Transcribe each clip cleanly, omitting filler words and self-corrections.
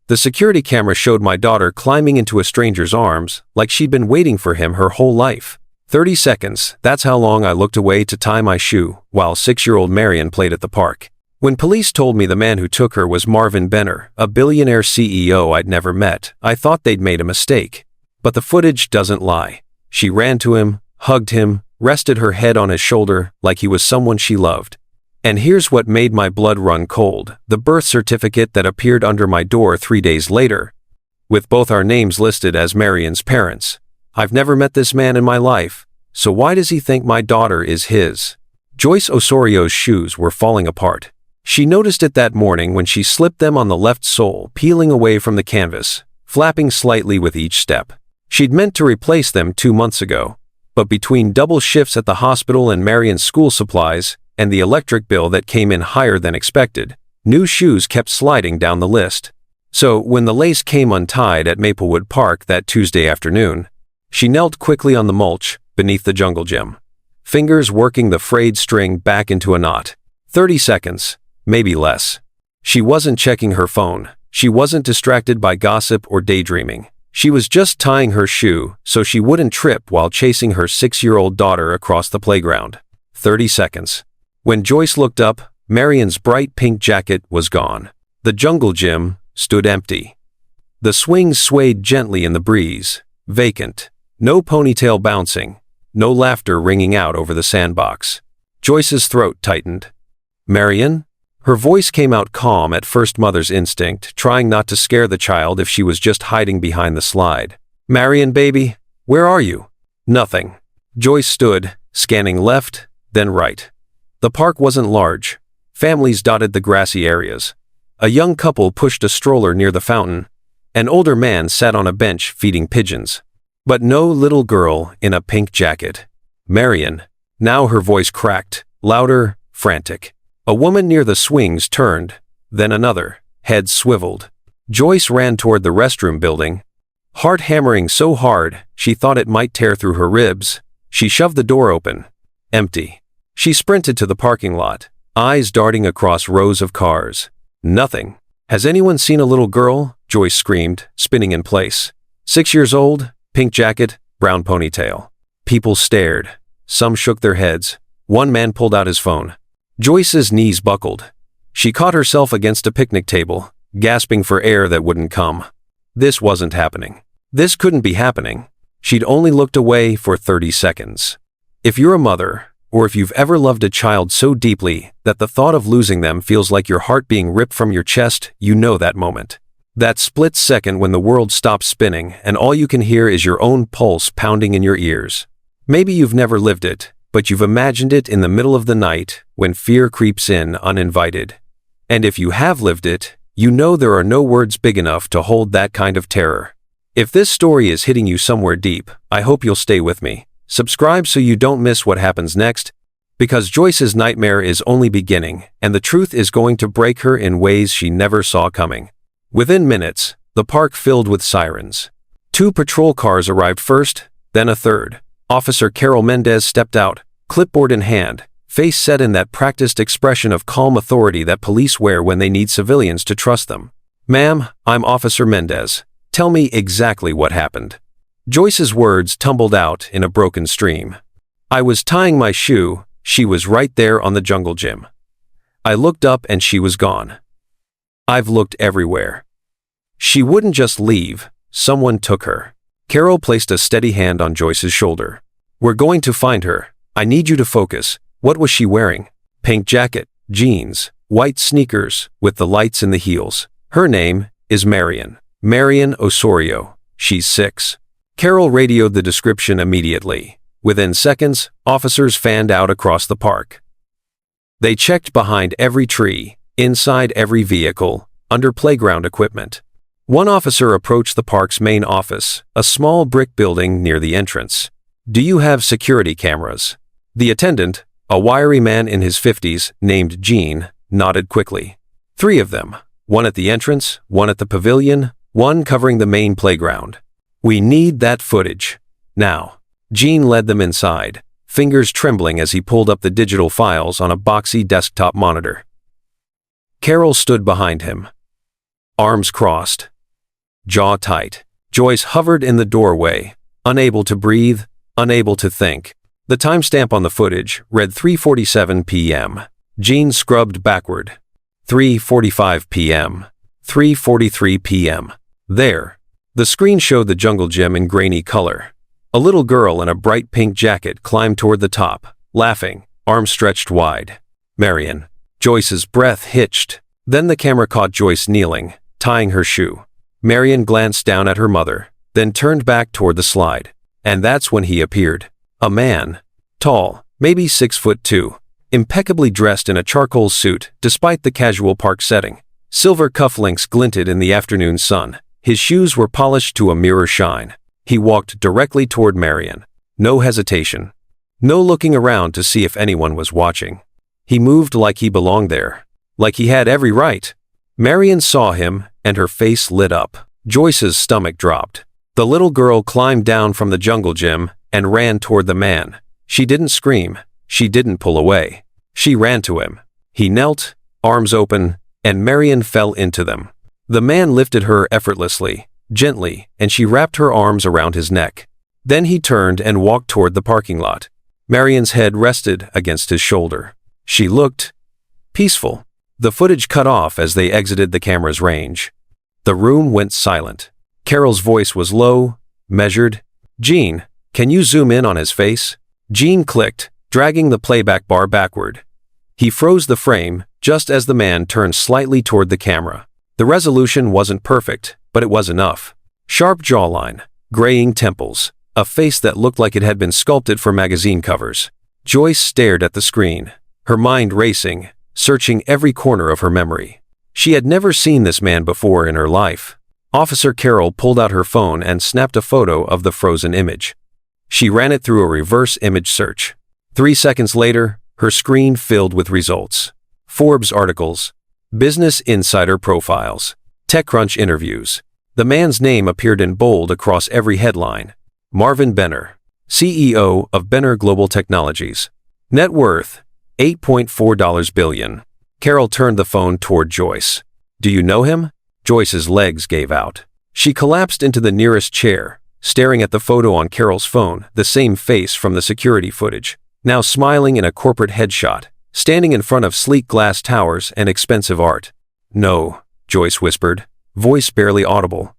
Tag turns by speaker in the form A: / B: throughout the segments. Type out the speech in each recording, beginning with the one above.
A: The security camera showed my daughter climbing into a stranger's arms, like she'd been waiting for him her whole life. 30 seconds, that's how long I looked away to tie my shoe, while 6-year-old Marion played at the park. When police told me the man who took her was Marvin Benner, a billionaire CEO I'd never met, I thought they'd made a mistake. But the footage doesn't lie. She ran to him, hugged him, rested her head on his shoulder like he was someone she loved. And here's what made my blood run cold: the birth certificate that appeared under my door 3 days later, with both our names listed as Marion's parents. I've never met this man in my life, so why does he think my daughter is his? Joyce Osorio's shoes were falling apart. She noticed it that morning when she slipped them on the left sole, peeling away from the canvas, flapping slightly with each step. She'd meant to replace them 2 months ago, but between double shifts at the hospital and Marion's school supplies, and the electric bill that came in higher than expected, new shoes kept sliding down the list. So, when the lace came untied at Maplewood Park that Tuesday afternoon, she knelt quickly on the mulch beneath the jungle gym, fingers working the frayed string back into a knot. 30 seconds, maybe less. She wasn't checking her phone. She wasn't distracted by gossip or daydreaming. She was just tying her shoe so she wouldn't trip while chasing her 6-year-old daughter across the playground. 30 seconds. When Joyce looked up, Marion's bright pink jacket was gone. The jungle gym stood empty. The swings swayed gently in the breeze, vacant. No ponytail bouncing, no laughter ringing out over the sandbox. Joyce's throat tightened. Marion? Her voice came out calm at first, mother's instinct, trying not to scare the child if she was just hiding behind the slide. Marion, baby, where are you? Nothing. Joyce stood, scanning left, then right. The park wasn't large. Families dotted the grassy areas. A young couple pushed a stroller near the fountain. An older man sat on a bench feeding pigeons. But no little girl in a pink jacket. Marion. Now her voice cracked, louder, frantic. A woman near the swings turned, then another, head swiveled. Joyce ran toward the restroom building, heart hammering so hard she thought it might tear through her ribs. She shoved the door open. Empty. She sprinted to the parking lot, eyes darting across rows of cars. Nothing. Has anyone seen a little girl? Joyce screamed, spinning in place. 6 years old, pink jacket, brown ponytail. People stared. Some shook their heads. One man pulled out his phone. Joyce's knees buckled. She caught herself against a picnic table, gasping for air that wouldn't come. This wasn't happening. This couldn't be happening. She'd only looked away for 30 seconds. If you're a mother, or if you've ever loved a child so deeply that the thought of losing them feels like your heart being ripped from your chest, you know that moment. That split second when the world stops spinning and all you can hear is your own pulse pounding in your ears. Maybe you've never lived it, but you've imagined it in the middle of the night when fear creeps in uninvited. And if you have lived it, you know there are no words big enough to hold that kind of terror. If this story is hitting you somewhere deep, I hope you'll stay with me. Subscribe so you don't miss what happens next, because Joyce's nightmare is only beginning, and the truth is going to break her in ways she never saw coming. Within minutes, the park filled with sirens. 2 patrol cars arrived first, then a third. Officer Carol Mendez stepped out, clipboard in hand, face set in that practiced expression of calm authority that police wear when they need civilians to trust them. Ma'am, I'm Officer Mendez. Tell me exactly what happened. Joyce's words tumbled out in a broken stream. I was tying my shoe. She was right there on the jungle gym. I looked up and she was gone. I've looked everywhere. She wouldn't just leave. Someone took her. Carol placed a steady hand on Joyce's shoulder. We're going to find her. I need you to focus. What was she wearing? Pink jacket, jeans, white sneakers, with the lights in the heels. Her name is Marion. Marion Osorio. She's 6. Carol radioed the description immediately. Within seconds, officers fanned out across the park. They checked behind every tree, inside every vehicle, under playground equipment. One officer approached the park's main office, a small brick building near the entrance. Do you have security cameras? The attendant, a wiry man in his 50s, named Gene, nodded quickly. 3 of them, one at the entrance, one at the pavilion, one covering the main playground. We need that footage. Now. Gene led them inside, fingers trembling as he pulled up the digital files on a boxy desktop monitor. Carol stood behind him. Arms crossed, jaw tight. Joyce hovered in the doorway, unable to breathe, unable to think. The timestamp on the footage read 3:47 p.m. Jean scrubbed backward. 3:45 p.m. 3:43 p.m. There. The screen showed the jungle gym in grainy color. A little girl in a bright pink jacket climbed toward the top, laughing, arms stretched wide. Marion. Joyce's breath hitched. Then the camera caught Joyce kneeling, tying her shoe. Marion glanced down at her mother, then turned back toward the slide. And that's when he appeared. A man. Tall, maybe 6'2", impeccably dressed in a charcoal suit despite the casual park setting. Silver cufflinks glinted in the afternoon sun. His shoes were polished to a mirror shine. He walked directly toward Marion. No hesitation. No looking around to see if anyone was watching. He moved like he belonged there. Like he had every right. Marion saw him, and her face lit up. Joyce's stomach dropped. The little girl climbed down from the jungle gym and ran toward the man. She didn't scream. She didn't pull away. She ran to him. He knelt, arms open, and Marion fell into them. The man lifted her effortlessly, gently, and she wrapped her arms around his neck. Then he turned and walked toward the parking lot. Marion's head rested against his shoulder. She looked peaceful. The footage cut off as they exited the camera's range. The room went silent. Carol's voice was low, measured. "Jean, can you zoom in on his face?" Jean clicked, dragging the playback bar backward. He froze the frame just as the man turned slightly toward the camera. The resolution wasn't perfect, but it was enough. Sharp jawline, graying temples, a face that looked like it had been sculpted for magazine covers. Joyce stared at the screen, her mind racing, searching every corner of her memory. She had never seen this man before in her life. Officer Carol pulled out her phone and snapped a photo of the frozen image. She ran it through a reverse image search. 3 seconds later, her screen filled with results. Forbes articles, Business Insider profiles, TechCrunch interviews. The man's name appeared in bold across every headline. Marvin Benner, CEO of Benner Global Technologies. Net worth, $8.4 billion. Carol turned the phone toward Joyce. "Do you know him?" Joyce's legs gave out. She collapsed into the nearest chair, staring at the photo on Carol's phone, the same face from the security footage, now smiling in a corporate headshot, standing in front of sleek glass towers and expensive art. "No," Joyce whispered, voice barely audible.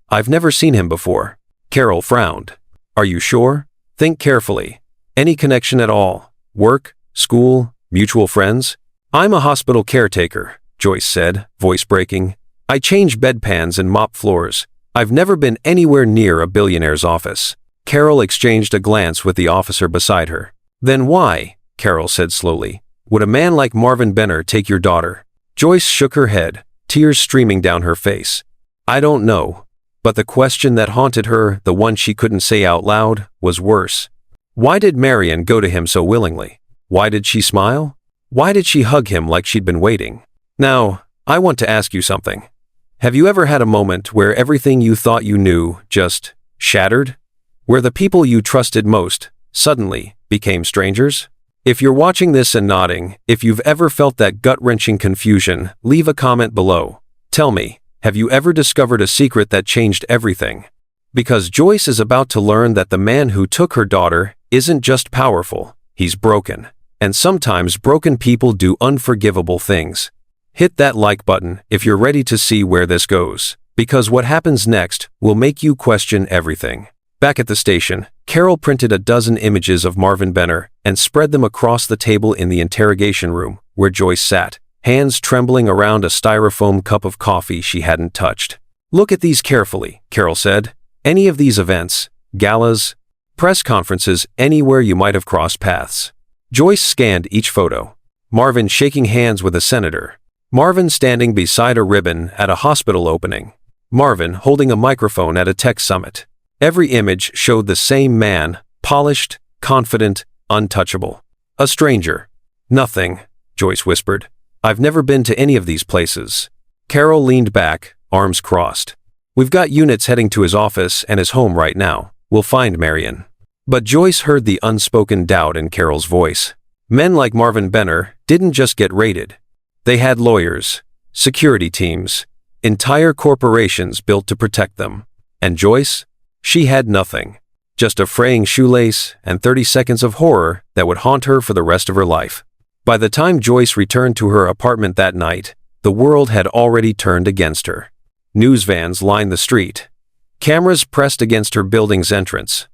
A: "I've never seen him before." Carol frowned. "Are you sure? Think carefully. Any connection at all? Work? School? Mutual friends?" "I'm a hospital caretaker," Joyce said, voice breaking. "I change bedpans and mop floors. I've never been anywhere near a billionaire's office." Carol exchanged a glance with the officer beside her. "Then why," Carol said slowly, "would a man like Marvin Benner take your daughter?" Joyce shook her head, tears streaming down her face. "I don't know." But the question that haunted her, the one she couldn't say out loud, was worse. Why did Marion go to him so willingly? Why did she smile? Why did she hug him like she'd been waiting? "Now, I want to ask you something. Have you ever had a moment where everything you thought you knew just shattered? Where the people you trusted most suddenly became strangers? If you're watching this and nodding, if you've ever felt that gut-wrenching confusion, leave a comment below. Tell me, have you ever discovered a secret that changed everything? Because Joyce is about to learn that the man who took her daughter isn't just powerful, he's broken. And sometimes broken people do unforgivable things. Hit that like button if you're ready to see where this goes, because what happens next will make you question everything. Back at the station, Carol printed a dozen images of Marvin Benner and spread them across the table in the interrogation room, where Joyce sat, hands trembling around a styrofoam cup of coffee she hadn't touched. "Look at these carefully," Carol said. "Any of these events, galas, press conferences, anywhere you might have crossed paths." Joyce scanned each photo. Marvin shaking hands with a senator. Marvin standing beside a ribbon at a hospital opening. Marvin holding a microphone at a tech summit. Every image showed the same man, polished, confident, untouchable. "A stranger." "Nothing," Joyce whispered. "I've never been to any of these places." Carol leaned back, arms crossed. "We've got units heading to his office and his home right now. We'll find Marion." But Joyce heard the unspoken doubt in Carol's voice. Men like Marvin Benner didn't just get raided. They had lawyers, security teams, Entire corporations built to protect them. And Joyce? She had nothing. Just a fraying shoelace and 30 seconds of horror that would haunt her for the rest of her life. By the time Joyce returned to her apartment that night, the world had already turned against her. News vans lined the street. Cameras pressed against her building's entrance.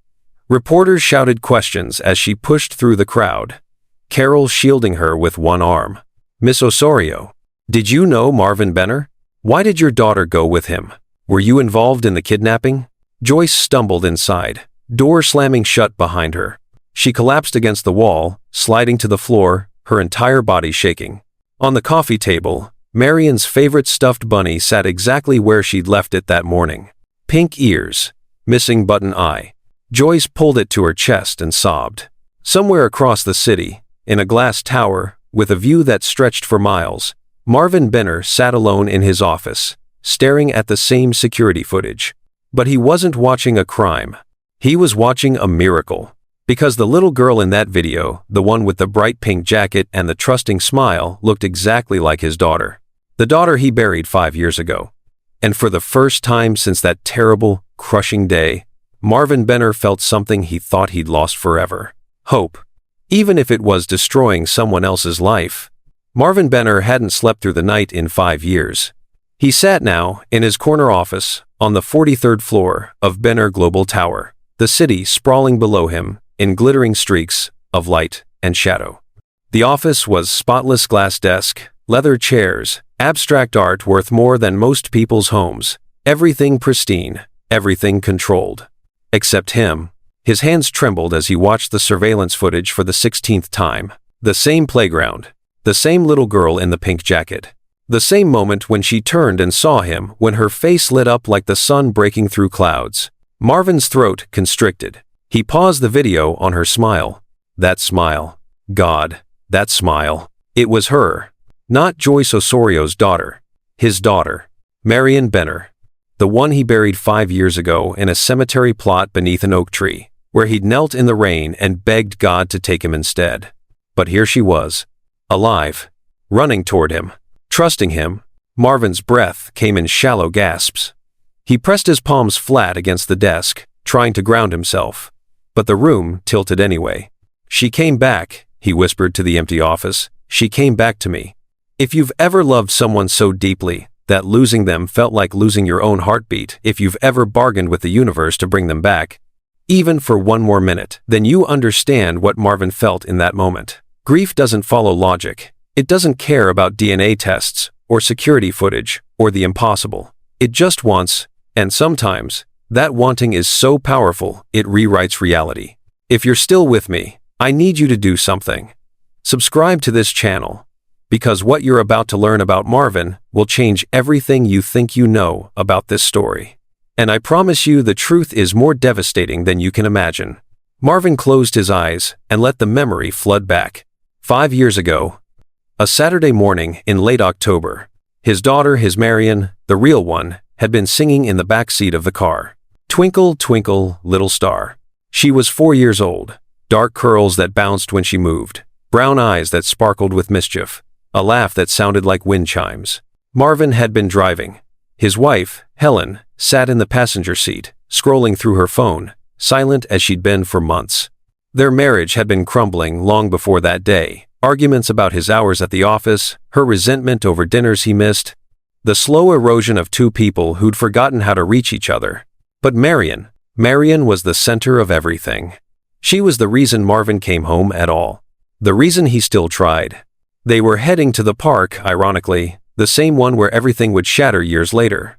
A: Reporters shouted questions as she pushed through the crowd. Carol shielding her with one arm. "Miss Osorio, did you know Marvin Benner? Why did your daughter go with him? Were you involved in the kidnapping?" Joyce stumbled inside, door slamming shut behind her. She collapsed against the wall, sliding to the floor, her entire body shaking. On the coffee table, Marion's favorite stuffed bunny sat exactly where she'd left it that morning. Pink ears, missing button eye. Joyce pulled it to her chest and sobbed. Somewhere across the city, in a glass tower, with a view that stretched for miles, Marvin Benner sat alone in his office, staring at the same security footage. But he wasn't watching a crime. He was watching a miracle. Because the little girl in that video, the one with the bright pink jacket and the trusting smile, looked exactly like his daughter. The daughter he buried 5 years ago. And for the first time since that terrible, crushing day, Marvin Benner felt something he thought he'd lost forever. Hope. Even if it was destroying someone else's life. Marvin Benner hadn't slept through the night in 5 years. He sat now, in his corner office, on the 43rd floor of Benner Global Tower, the city sprawling below him, in glittering streaks of light and shadow. The office was spotless glass desk, leather chairs, abstract art worth more than most people's homes, everything pristine, everything controlled. Except him. His hands trembled as he watched the surveillance footage for the 16th time. The same playground. The same little girl in the pink jacket. The same moment when she turned and saw him, when her face lit up like the sun breaking through clouds. Marvin's throat constricted. He paused the video on her smile. That smile. God, that smile. It was her. Not Joyce Osorio's daughter. His daughter. Marion Benner. The one he buried 5 years ago in a cemetery plot beneath an oak tree, where he'd knelt in the rain and begged God to take him instead. But here she was. Alive. Running toward him. Trusting him. Marvin's breath came in shallow gasps. He pressed his palms flat against the desk, trying to ground himself. But the room tilted anyway. "She came back," he whispered to the empty office. "She came back to me." If you've ever loved someone so deeply that losing them felt like losing your own heartbeat, if you've ever bargained with the universe to bring them back, even for one more minute, then you understand what Marvin felt in that moment. Grief doesn't follow logic. It doesn't care about DNA tests, or security footage, or the impossible. It just wants, and sometimes, that wanting is so powerful, it rewrites reality. If you're still with me, I need you to do something. Subscribe to this channel. Because what you're about to learn about Marvin will change everything you think you know about this story. And I promise you the truth is more devastating than you can imagine. Marvin closed his eyes and let the memory flood back. 5 years ago, a Saturday morning in late October, his daughter, his Marion, the real one, had been singing in the back seat of the car. Twinkle, twinkle, little star. She was 4 years old, dark curls that bounced when she moved, brown eyes that sparkled with mischief, a laugh that sounded like wind chimes. Marvin had been driving. His wife, Helen, sat in the passenger seat, scrolling through her phone, silent as she'd been for months. Their marriage had been crumbling long before that day. Arguments about his hours at the office, her resentment over dinners he missed, the slow erosion of two people who'd forgotten how to reach each other. But Marion was the center of everything. She was the reason Marvin came home at all. The reason he still tried. They were heading to the park, ironically, the same one where everything would shatter years later.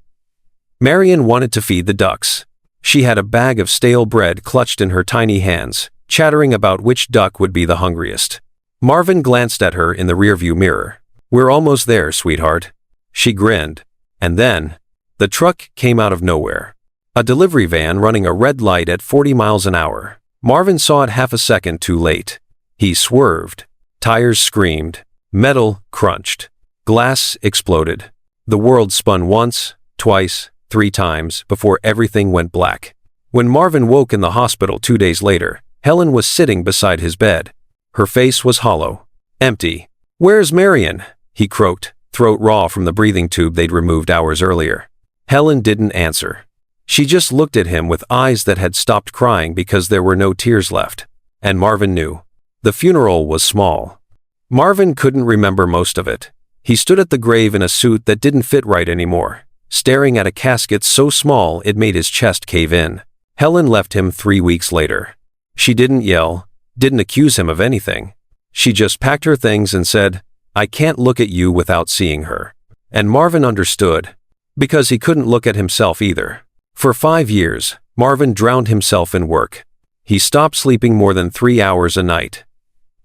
A: Marion wanted to feed the ducks. She had a bag of stale bread clutched in her tiny hands, chattering about which duck would be the hungriest. Marvin glanced at her in the rearview mirror. "We're almost there, sweetheart." She grinned. And then, the truck came out of nowhere. A delivery van running a red light at 40 miles an hour. Marvin saw it half a second too late. He swerved. Tires screamed. Metal crunched. Glass exploded. The world spun once, twice, 3 times before everything went black. When Marvin woke in the hospital 2 days later, Helen was sitting beside his bed. Her face was hollow. Empty. "Where's Marion?" he croaked. throat raw from the breathing tube they'd removed hours earlier. Helen didn't answer. She just looked at him with eyes that had stopped crying because there were no tears left. And Marvin knew. The funeral was small. Marvin couldn't remember most of it. He stood at the grave in a suit that didn't fit right anymore, staring at a casket so small it made his chest cave in. Helen left him 3 weeks later. She didn't yell, didn't accuse him of anything. She just packed her things and said, "I can't look at you without seeing her." And Marvin understood, because he couldn't look at himself either. For 5 years, Marvin drowned himself in work. He stopped sleeping more than 3 hours a night.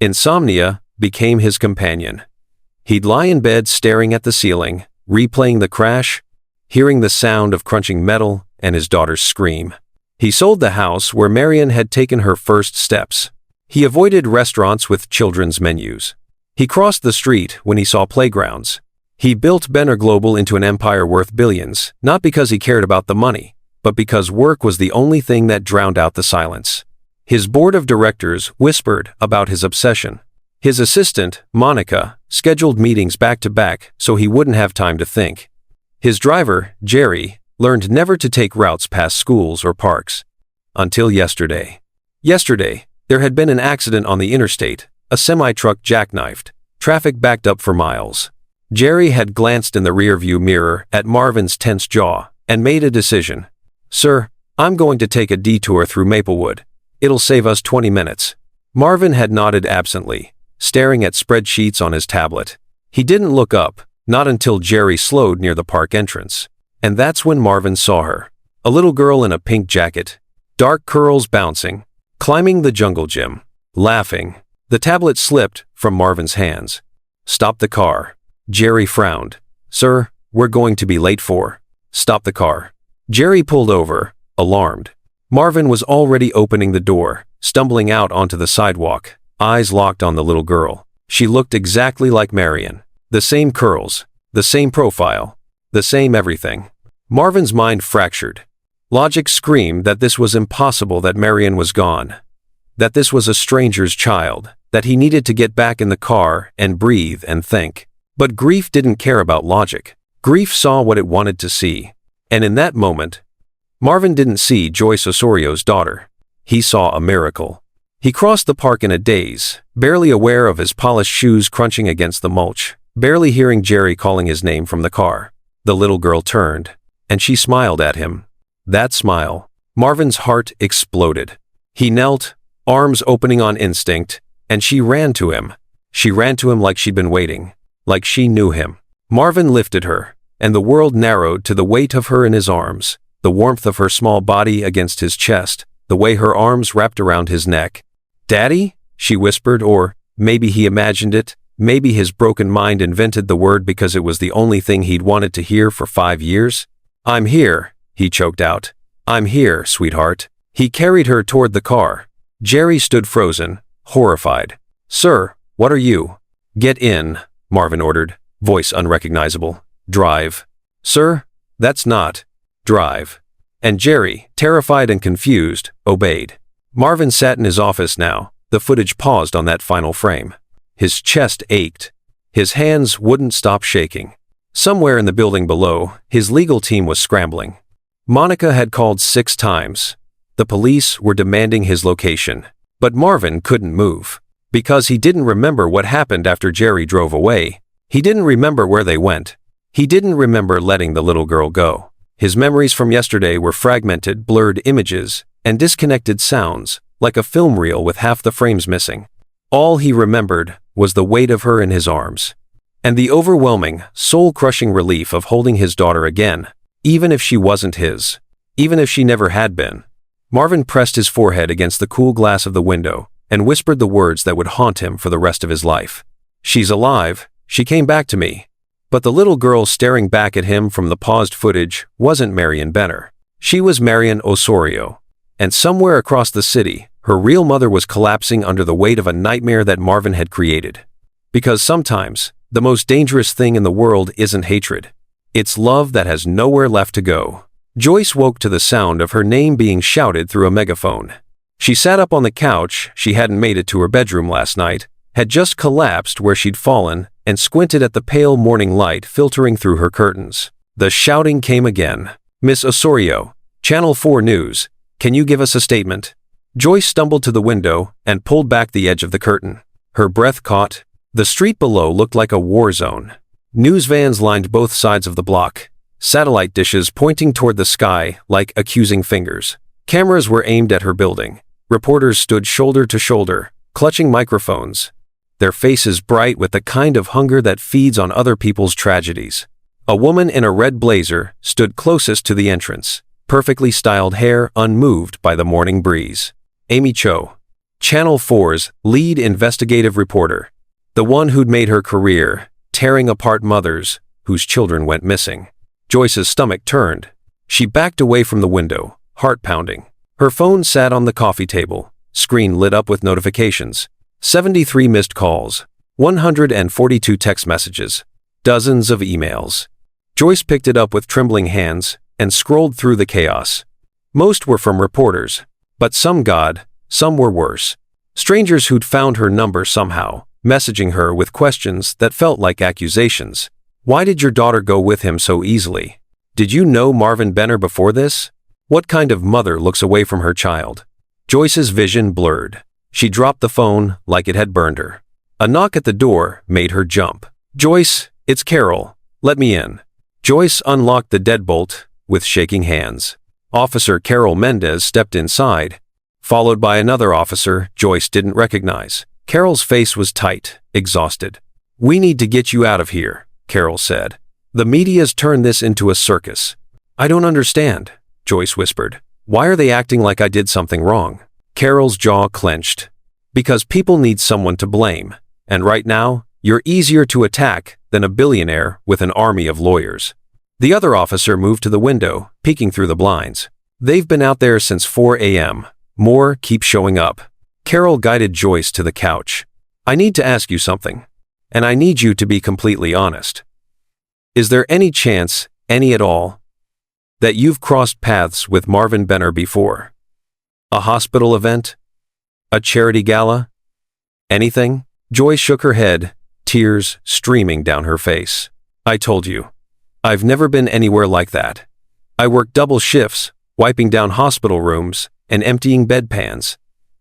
A: Insomnia became his companion. He'd lie in bed staring at the ceiling, replaying the crash, hearing the sound of crunching metal and his daughter's scream. He sold the house where Marion had taken her first steps. He avoided restaurants with children's menus. He crossed the street when he saw playgrounds. He built Benner Global into an empire worth billions, not because he cared about the money, but because work was the only thing that drowned out the silence. His board of directors whispered about his obsession. His assistant, Monica, scheduled meetings back to back so he wouldn't have time to think. His driver, Jerry, learned never to take routes past schools or parks. Until yesterday. Yesterday, there had been an accident on the interstate, a semi-truck jackknifed, traffic backed up for miles. Jerry had glanced in the rearview mirror at Marvin's tense jaw and made a decision. "Sir, I'm going to take a detour through Maplewood. It'll save us 20 minutes. Marvin had nodded absently, staring at spreadsheets on his tablet. He didn't look up, not until Jerry slowed near the park entrance. And that's when Marvin saw her. A little girl in a pink jacket, dark curls bouncing, climbing the jungle gym, laughing. The tablet slipped from Marvin's hands. "Stop the car." Jerry frowned. "Sir, we're going to be late for." "Stop the car." Jerry pulled over, alarmed. Marvin was already opening the door, stumbling out onto the sidewalk, eyes locked on the little girl. She looked exactly like Marion. The same curls, the same profile, the same everything. Marvin's mind fractured. Logic screamed that this was impossible, that Marion was gone, that this was a stranger's child, that he needed to get back in the car and breathe and think. But grief didn't care about logic. Grief saw what it wanted to see. And in that moment, Marvin didn't see Joyce Osorio's daughter. He saw a miracle. He crossed the park in a daze, barely aware of his polished shoes crunching against the mulch, barely hearing Jerry calling his name from the car. The little girl turned, and she smiled at him. That smile, Marvin's heart exploded. He knelt, arms opening on instinct, and she ran to him. She ran to him like she'd been waiting, like she knew him. Marvin lifted her, and the world narrowed to the weight of her in his arms, the warmth of her small body against his chest, the way her arms wrapped around his neck. "Daddy?" she whispered, or maybe he imagined it, maybe his broken mind invented the word because it was the only thing he'd wanted to hear for 5 years. "I'm here," he choked out. "I'm here, sweetheart." He carried her toward the car. Jerry stood frozen, horrified. "Sir, what are you?" "Get in," Marvin ordered, voice unrecognizable. "Drive." "Sir, that's not." "Drive." And Jerry, terrified and confused, obeyed. Marvin sat in his office now, the footage paused on that final frame. His chest ached. His hands wouldn't stop shaking. Somewhere in the building below, his legal team was scrambling. Monica had called 6 times. The police were demanding his location. But Marvin couldn't move. Because he didn't remember what happened after Jerry drove away. He didn't remember where they went. He didn't remember letting the little girl go. His memories from yesterday were fragmented, blurred images, and disconnected sounds, like a film reel with half the frames missing. All he remembered was the weight of her in his arms, and the overwhelming, soul-crushing relief of holding his daughter again, even if she wasn't his, even if she never had been. Marvin pressed his forehead against the cool glass of the window and whispered the words that would haunt him for the rest of his life. "She's alive. She came back to me." But the little girl staring back at him from the paused footage wasn't Marion Benner. She was Marion Osorio. And somewhere across the city, her real mother was collapsing under the weight of a nightmare that Marvin had created. Because sometimes, the most dangerous thing in the world isn't hatred. It's love that has nowhere left to go. Joyce woke to the sound of her name being shouted through a megaphone. She sat up on the couch. She hadn't made it to her bedroom last night, had just collapsed where she'd fallen and squinted at the pale morning light filtering through her curtains. The shouting came again. "Miss Osorio, Channel 4 News, can you give us a statement?" Joyce stumbled to the window and pulled back the edge of the curtain. Her breath caught. The street below looked like a war zone. News vans lined both sides of the block, satellite dishes pointing toward the sky like accusing fingers. Cameras were aimed at her building. Reporters stood shoulder to shoulder, clutching microphones, their faces bright with the kind of hunger that feeds on other people's tragedies. A woman in a red blazer stood closest to the entrance, perfectly styled hair unmoved by the morning breeze. Amy Cho, Channel 4's lead investigative reporter, the one who'd made her career tearing apart mothers whose children went missing. Joyce's stomach turned. She backed away from the window, heart pounding. Her phone sat on the coffee table, screen lit up with notifications. 73 missed calls, 142 text messages, dozens of emails. Joyce picked it up with trembling hands and scrolled through the chaos. Most were from reporters, but some were worse. Strangers who'd found her number somehow, messaging her with questions that felt like accusations. Why did your daughter go with him so easily? Did you know Marvin Benner before this? What kind of mother looks away from her child? Joyce's vision blurred. She dropped the phone like it had burned her. A knock at the door made her jump. "Joyce, it's Carol. Let me in." Joyce unlocked the deadbolt with shaking hands. Officer Carol Mendez stepped inside, followed by another officer Joyce didn't recognize. Carol's face was tight, exhausted. "We need to get you out of here," Carol said. "The media's turned this into a circus." "I don't understand," Joyce whispered. "Why are they acting like I did something wrong?" Carol's jaw clenched. "Because people need someone to blame, and right now, you're easier to attack than a billionaire with an army of lawyers." The other officer moved to the window, peeking through the blinds. "They've been out there since 4 a.m. More keep showing up." Carol guided Joyce to the couch. "I need to ask you something, and I need you to be completely honest. Is there any chance, any at all, that you've crossed paths with Marvin Benner before? A hospital event? A charity gala? Anything?" Joyce shook her head, tears streaming down her face. "I told you. I've never been anywhere like that. I work double shifts, wiping down hospital rooms and emptying bedpans.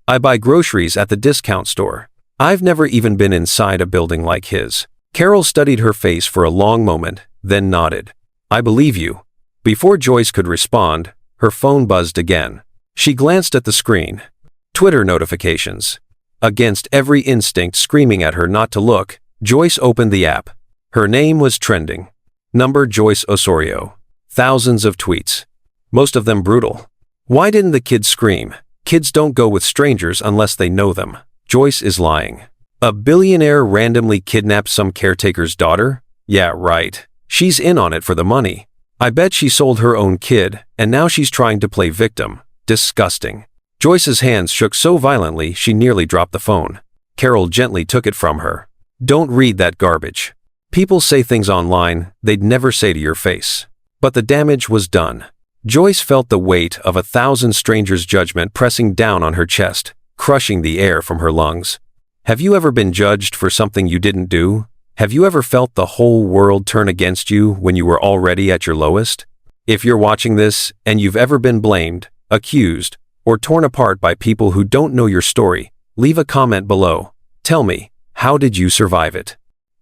A: I buy groceries at the discount store. I've never even been inside a building like his." Carol studied her face for a long moment, then nodded. "I believe you." Before Joyce could respond, her phone buzzed again. She glanced at the screen. Twitter notifications. Against every instinct screaming at her not to look, Joyce opened the app. Her name was trending. Number Joyce Osorio. Thousands of tweets. Most of them brutal. Why didn't the kids scream? Kids don't go with strangers unless they know them. Joyce is lying. A billionaire randomly kidnapped some caretaker's daughter? Yeah, right. She's in on it for the money. I bet she sold her own kid, and now she's trying to play victim. Disgusting. Joyce's hands shook so violently she nearly dropped the phone. Carol gently took it from her. "Don't read that garbage. People say things online they'd never say to your face." But the damage was done. Joyce felt the weight of 1,000 strangers' judgment pressing down on her chest, crushing the air from her lungs. Have you ever been judged for something you didn't do? Have you ever felt the whole world turn against you when you were already at your lowest? If you're watching this and you've ever been blamed, accused, or torn apart by people who don't know your story, leave a comment below. Tell me, how did you survive it?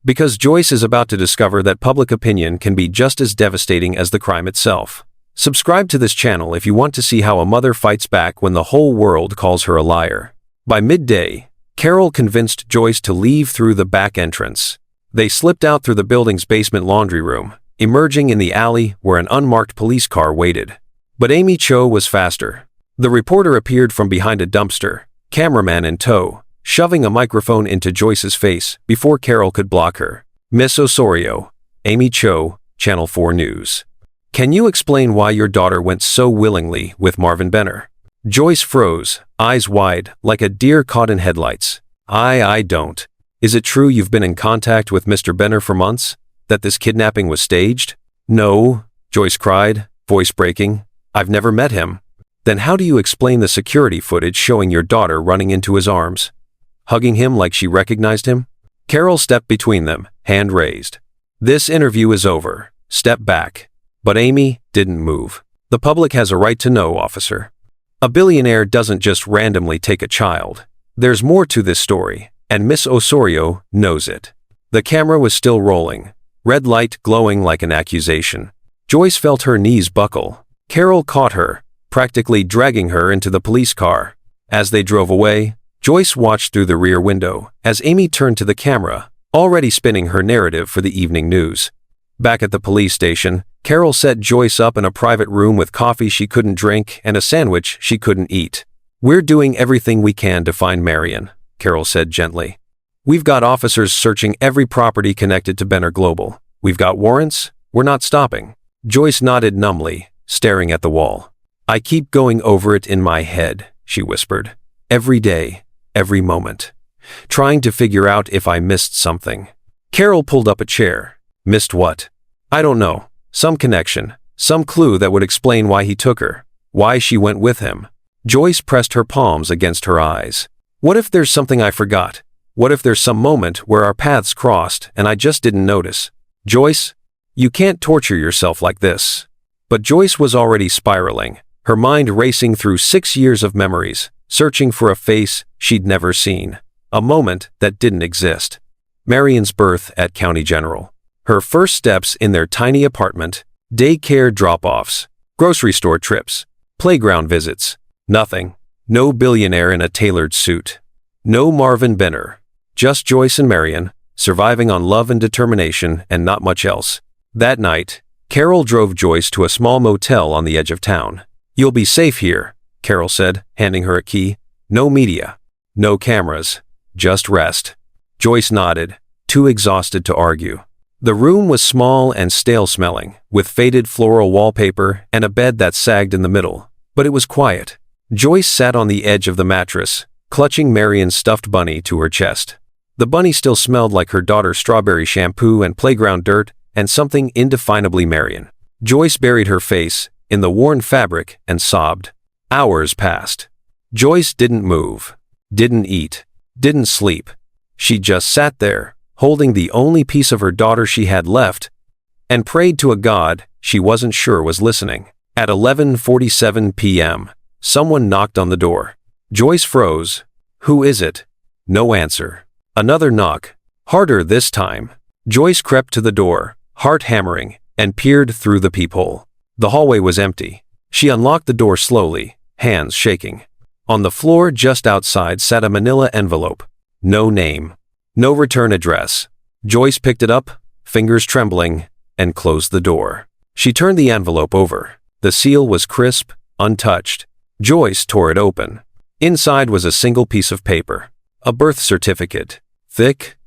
A: Because Joyce is about to discover that public opinion can be just as devastating as the crime itself. Subscribe to this channel if you want to see how a mother fights back when the whole world calls her a liar. By midday, Carol convinced Joyce to leave through the back entrance. They slipped out through the building's basement laundry room, emerging in the alley where an unmarked police car waited. But Amy Cho was faster. The reporter appeared from behind a dumpster, cameraman in tow, shoving a microphone into Joyce's face before Carol could block her. "Miss Osorio, Amy Cho, Channel 4 News. Can you explain why your daughter went so willingly with Marvin Benner?" Joyce froze, eyes wide, like a deer caught in headlights. I don't. Is it true you've been in contact with Mr. Benner for months? That this kidnapping was staged?" "No," Joyce cried, voice breaking. "I've never met him." "Then how do you explain the security footage showing your daughter running into his arms?" hugging him like she recognized him. Carol stepped between them, hand raised. "This interview is over. Step back." But Amy didn't move. "The public has a right to know, officer. A billionaire doesn't just randomly take a child. There's more to this story, and Miss Osorio knows it." The camera was still rolling, red light glowing like an accusation. Joyce felt her knees buckle. Carol caught her, practically dragging her into the police car. As they drove away, Joyce watched through the rear window as Amy turned to the camera, already spinning her narrative for the evening news. Back at the police station, Carol set Joyce up in a private room with coffee she couldn't drink and a sandwich she couldn't eat. "We're doing everything we can to find Marion," Carol said gently. "We've got officers searching every property connected to Benner Global. We've got warrants. We're not stopping." Joyce nodded numbly, staring at the wall. "I keep going over it in my head," she whispered. "Every day, every moment. Trying to figure out if I missed something." Carol pulled up a chair. "Missed what?" "I don't know. Some connection, some clue that would explain why he took her, why she went with him." Joyce pressed her palms against her eyes. "What if there's something I forgot? What if there's some moment where our paths crossed and I just didn't notice?" "Joyce, you can't torture yourself like this." But Joyce was already spiraling, her mind racing through 6 years of memories, searching for a face she'd never seen, a moment that didn't exist. Marion's birth at County General. Her first steps in their tiny apartment, daycare drop-offs, grocery store trips, playground visits. Nothing. No billionaire in a tailored suit. No Marvin Benner. Just Joyce and Marion, surviving on love and determination and not much else. That night, Carol drove Joyce to a small motel on the edge of town. "You'll be safe here," Carol said, handing her a key. "No media. No cameras. Just rest." Joyce nodded, too exhausted to argue. The room was small and stale-smelling, with faded floral wallpaper and a bed that sagged in the middle, but it was quiet. Joyce sat on the edge of the mattress, clutching Marion's stuffed bunny to her chest. The bunny still smelled like her daughter's strawberry shampoo and playground dirt and something indefinably Marion. Joyce buried her face in the worn fabric and sobbed. Hours passed. Joyce didn't move, didn't eat, didn't sleep. She just sat there, holding the only piece of her daughter she had left, and prayed to a God she wasn't sure was listening. At 11:47 p.m., someone knocked on the door. Joyce froze. "Who is it?" No answer. Another knock, harder this time. Joyce crept to the door, heart hammering, and peered through the peephole. The hallway was empty. She unlocked the door slowly, hands shaking. On the floor just outside sat a manila envelope. No name. No return address. Joyce picked it up, fingers trembling, and closed the door. She turned the envelope over. The seal was crisp, untouched. Joyce tore it open. Inside was a single piece of paper. A birth certificate. Thick,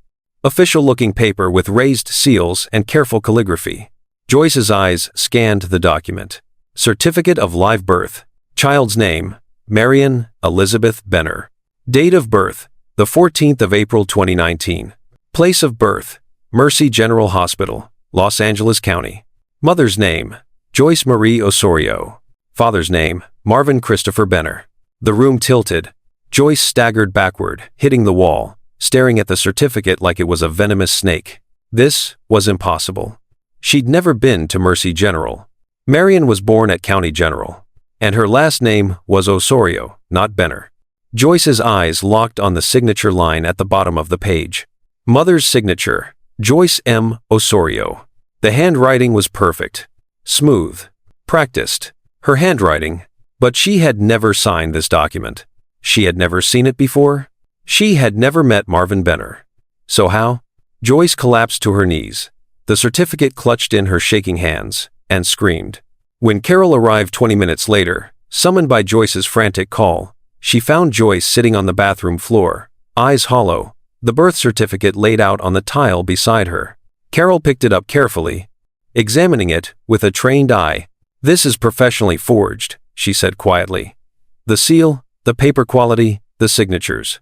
A: official-looking paper with raised seals and careful calligraphy. Joyce's eyes scanned the document. Certificate of live birth. Child's name, Marion Elizabeth Benner. Date of birth, the 14th of April 2019. Place of birth, Mercy General Hospital, Los Angeles County. Mother's name, Joyce Marie Osorio. Father's name, Marvin Christopher Benner. The room tilted. Joyce staggered backward, hitting the wall, staring at the certificate like it was a venomous snake. This was impossible. She'd never been to Mercy General. Marion was born at County General, and her last name was Osorio, not Benner. Joyce's eyes locked on the signature line at the bottom of the page. Mother's signature, Joyce M. Osorio. The handwriting was perfect, smooth, practiced. Her handwriting, but she had never signed this document. She had never seen it before. She had never met Marvin Benner. So how? Joyce collapsed to her knees, the certificate clutched in her shaking hands, and screamed. When Carol arrived 20 minutes later, summoned by Joyce's frantic call, she found Joyce sitting on the bathroom floor, eyes hollow, the birth certificate laid out on the tile beside her. Carol picked it up carefully, examining it with a trained eye. "This is professionally forged," she said quietly. "The seal, the paper quality, the signatures.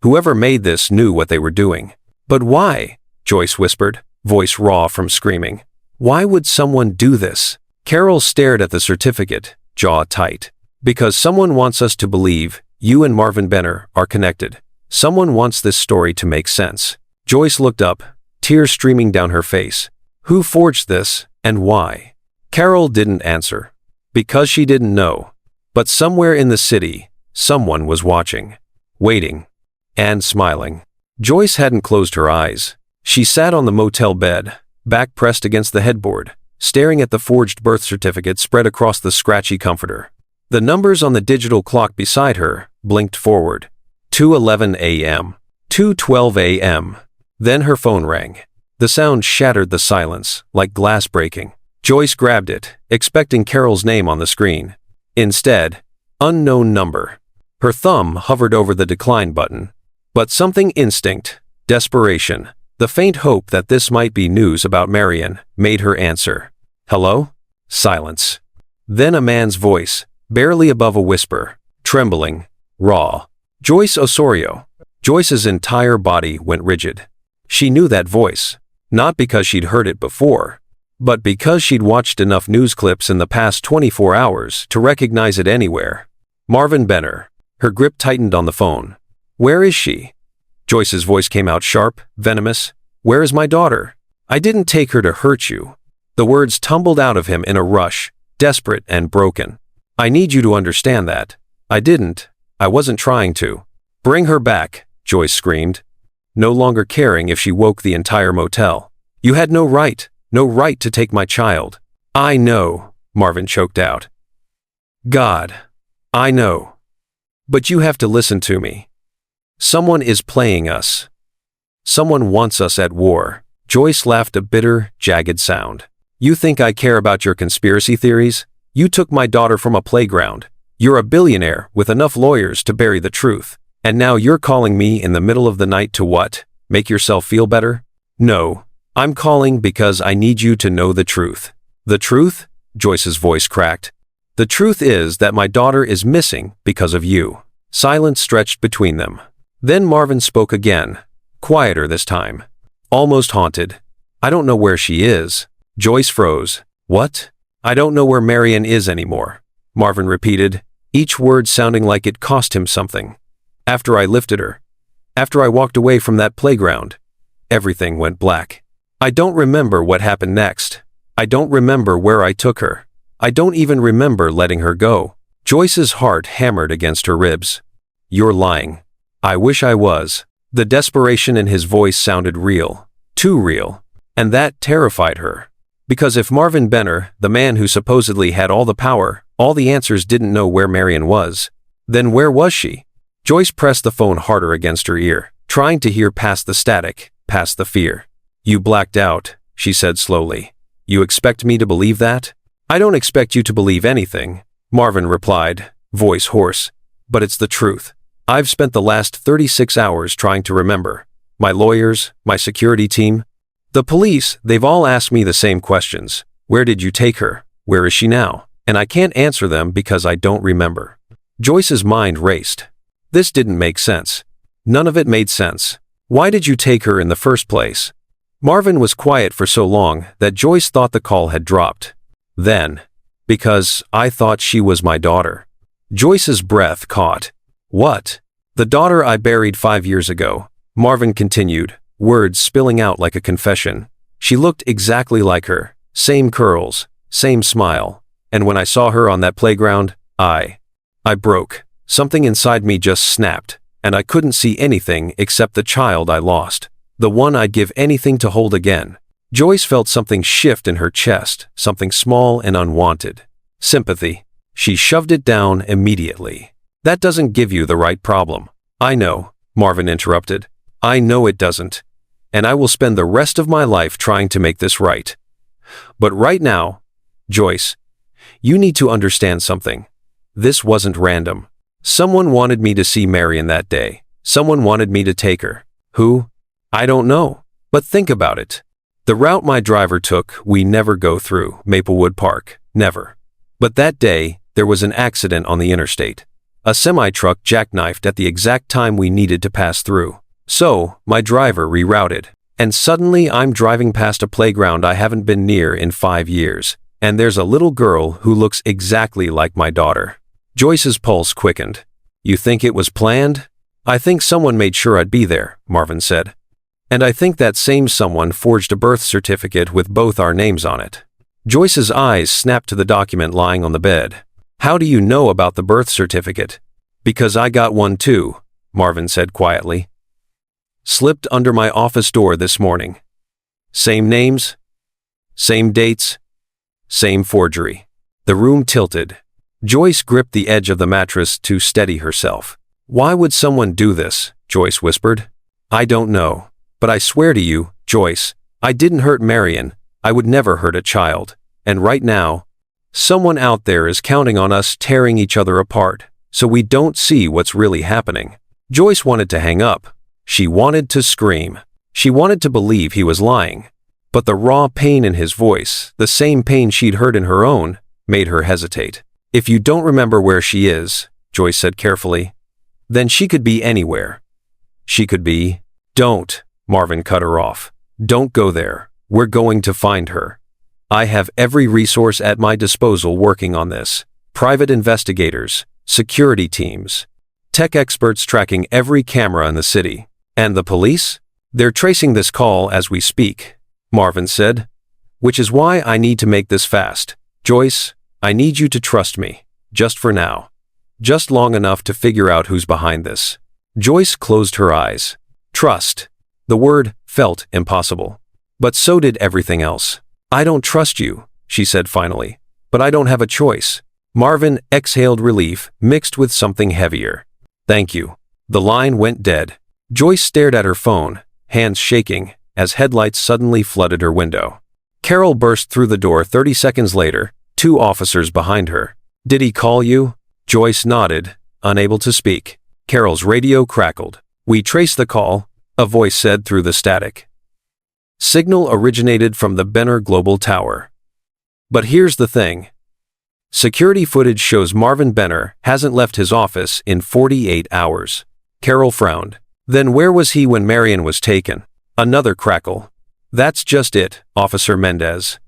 A: Whoever made this knew what they were doing." "But why?" Joyce whispered, voice raw from screaming. "Why would someone do this?" Carol stared at the certificate, jaw tight. "Because someone wants us to believe you and Marvin Benner are connected. Someone wants this story to make sense. Joyce looked up, tears streaming down her face. Who forged this, and why? Carol didn't answer. Because she didn't know. But somewhere in the city, someone was watching, waiting, and smiling. Joyce hadn't closed her eyes. She sat on the motel bed, back pressed against the headboard, staring at the forged birth certificate spread across the scratchy comforter. The numbers on the digital clock beside her blinked forward. 2:11 a.m. 2:12 a.m. Then her phone rang. The sound shattered the silence, like glass breaking. Joyce grabbed it, expecting Carol's name on the screen. Instead, unknown number. Her thumb hovered over the decline button. But something instinct, desperation, the faint hope that this might be news about Marion, made her answer. Hello? Silence. Then a man's voice, barely above a whisper, trembling, raw. Joyce Osorio. Joyce's entire body went rigid. She knew that voice, not because she'd heard it before, but because she'd watched enough news clips in the past 24 hours to recognize it anywhere. Marvin Benner. Her grip tightened on the phone. Where is she? Joyce's voice came out sharp, venomous. Where is my daughter? I didn't take her to hurt you. The words tumbled out of him in a rush, desperate and broken. I need you to understand that. I didn't. I wasn't trying to. Bring her back, Joyce screamed, no longer caring if she woke the entire motel. You had no right to take my child. I know, Marvin choked out. God, I know. But you have to listen to me. Someone is playing us. Someone wants us at war. Joyce laughed a bitter, jagged sound. You think I care about your conspiracy theories? You took my daughter from a playground. You're a billionaire with enough lawyers to bury the truth. And now you're calling me in the middle of the night to what? Make yourself feel better? No. I'm calling because I need you to know the truth. The truth? Joyce's voice cracked. The truth is that my daughter is missing because of you. Silence stretched between them. Then Marvin spoke again, quieter this time, almost haunted. I don't know where she is. Joyce froze. What? I don't know where Marion is anymore, Marvin repeated, each word sounding like it cost him something. After I lifted her, after I walked away from that playground, everything went black. I don't remember what happened next. I don't remember where I took her. I don't even remember letting her go. Joyce's heart hammered against her ribs. You're lying. I wish I was. The desperation in his voice sounded real, too real, and that terrified her. Because if Marvin Benner, the man who supposedly had all the power, all the answers, didn't know where Marion was, then where was she? Joyce pressed the phone harder against her ear, trying to hear past the static, past the fear. You blacked out, she said slowly. You expect me to believe that? I don't expect you to believe anything, Marvin replied, voice hoarse. But it's the truth. I've spent the last 36 hours trying to remember. My lawyers, my security team, the police, they've all asked me the same questions. Where did you take her? Where is she now? And I can't answer them because I don't remember. Joyce's mind raced. This didn't make sense. None of it made sense. Why did you take her in the first place? Marvin was quiet for so long that Joyce thought the call had dropped. Then, because I thought she was my daughter. Joyce's breath caught. What? The daughter I buried 5 years ago, Marvin continued, words spilling out like a confession. She looked exactly like her, same curls, same smile, and when I saw her on that playground, I broke. Something inside me just snapped, and I couldn't see anything except the child I lost, the one I'd give anything to hold again. Joyce felt something shift in her chest, something small and unwanted. Sympathy. She shoved it down immediately. That doesn't give you the right problem. I know, Marvin interrupted. I know it doesn't. And I will spend the rest of my life trying to make this right. But right now, Joyce, you need to understand something. This wasn't random. Someone wanted me to see Marion that day. Someone wanted me to take her. Who? I don't know. But think about it. The route my driver took, we never go through Maplewood Park. Never. But that day, there was an accident on the interstate. A semi-truck jackknifed at the exact time we needed to pass through. So, my driver rerouted. And suddenly I'm driving past a playground I haven't been near in 5 years. And there's a little girl who looks exactly like my daughter. Joyce's pulse quickened. You think it was planned? I think someone made sure I'd be there, Marvin said. And I think that same someone forged a birth certificate with both our names on it. Joyce's eyes snapped to the document lying on the bed. How do you know about the birth certificate? Because I got one too, Marvin said quietly. Slipped under my office door this morning. Same names? Same dates? Same forgery. The room tilted. Joyce gripped the edge of the mattress to steady herself. Why would someone do this? Joyce whispered. I don't know. But I swear to you, Joyce, I didn't hurt Marion. I would never hurt a child. And right now, someone out there is counting on us tearing each other apart, so we don't see what's really happening. Joyce wanted to hang up. She wanted to scream. She wanted to believe he was lying. But the raw pain in his voice, the same pain she'd heard in her own, made her hesitate. If you don't remember where she is, Joyce said carefully, then she could be anywhere. She could be... Don't, Marvin cut her off. Don't go there. We're going to find her. I have every resource at my disposal working on this. Private investigators, security teams, tech experts tracking every camera in the city. And the police? They're tracing this call as we speak, Marvin said. Which is why I need to make this fast. Joyce, I need you to trust me. Just for now. Just long enough to figure out who's behind this. Joyce closed her eyes. Trust. The word felt impossible. But so did everything else. I don't trust you, she said finally. But I don't have a choice. Marvin exhaled relief, mixed with something heavier. Thank you. The line went dead. Joyce stared at her phone, hands shaking, as headlights suddenly flooded her window. Carol burst through the door 30 seconds later, 2 officers behind her. Did he call you? Joyce nodded, unable to speak. Carol's radio crackled. We traced the call, a voice said through the static. Signal originated from the Benner Global Tower. But here's the thing. Security footage shows Marvin Benner hasn't left his office in 48 hours. Carol frowned. Then where was he when Marion was taken? Another crackle. That's just it, Officer Mendez.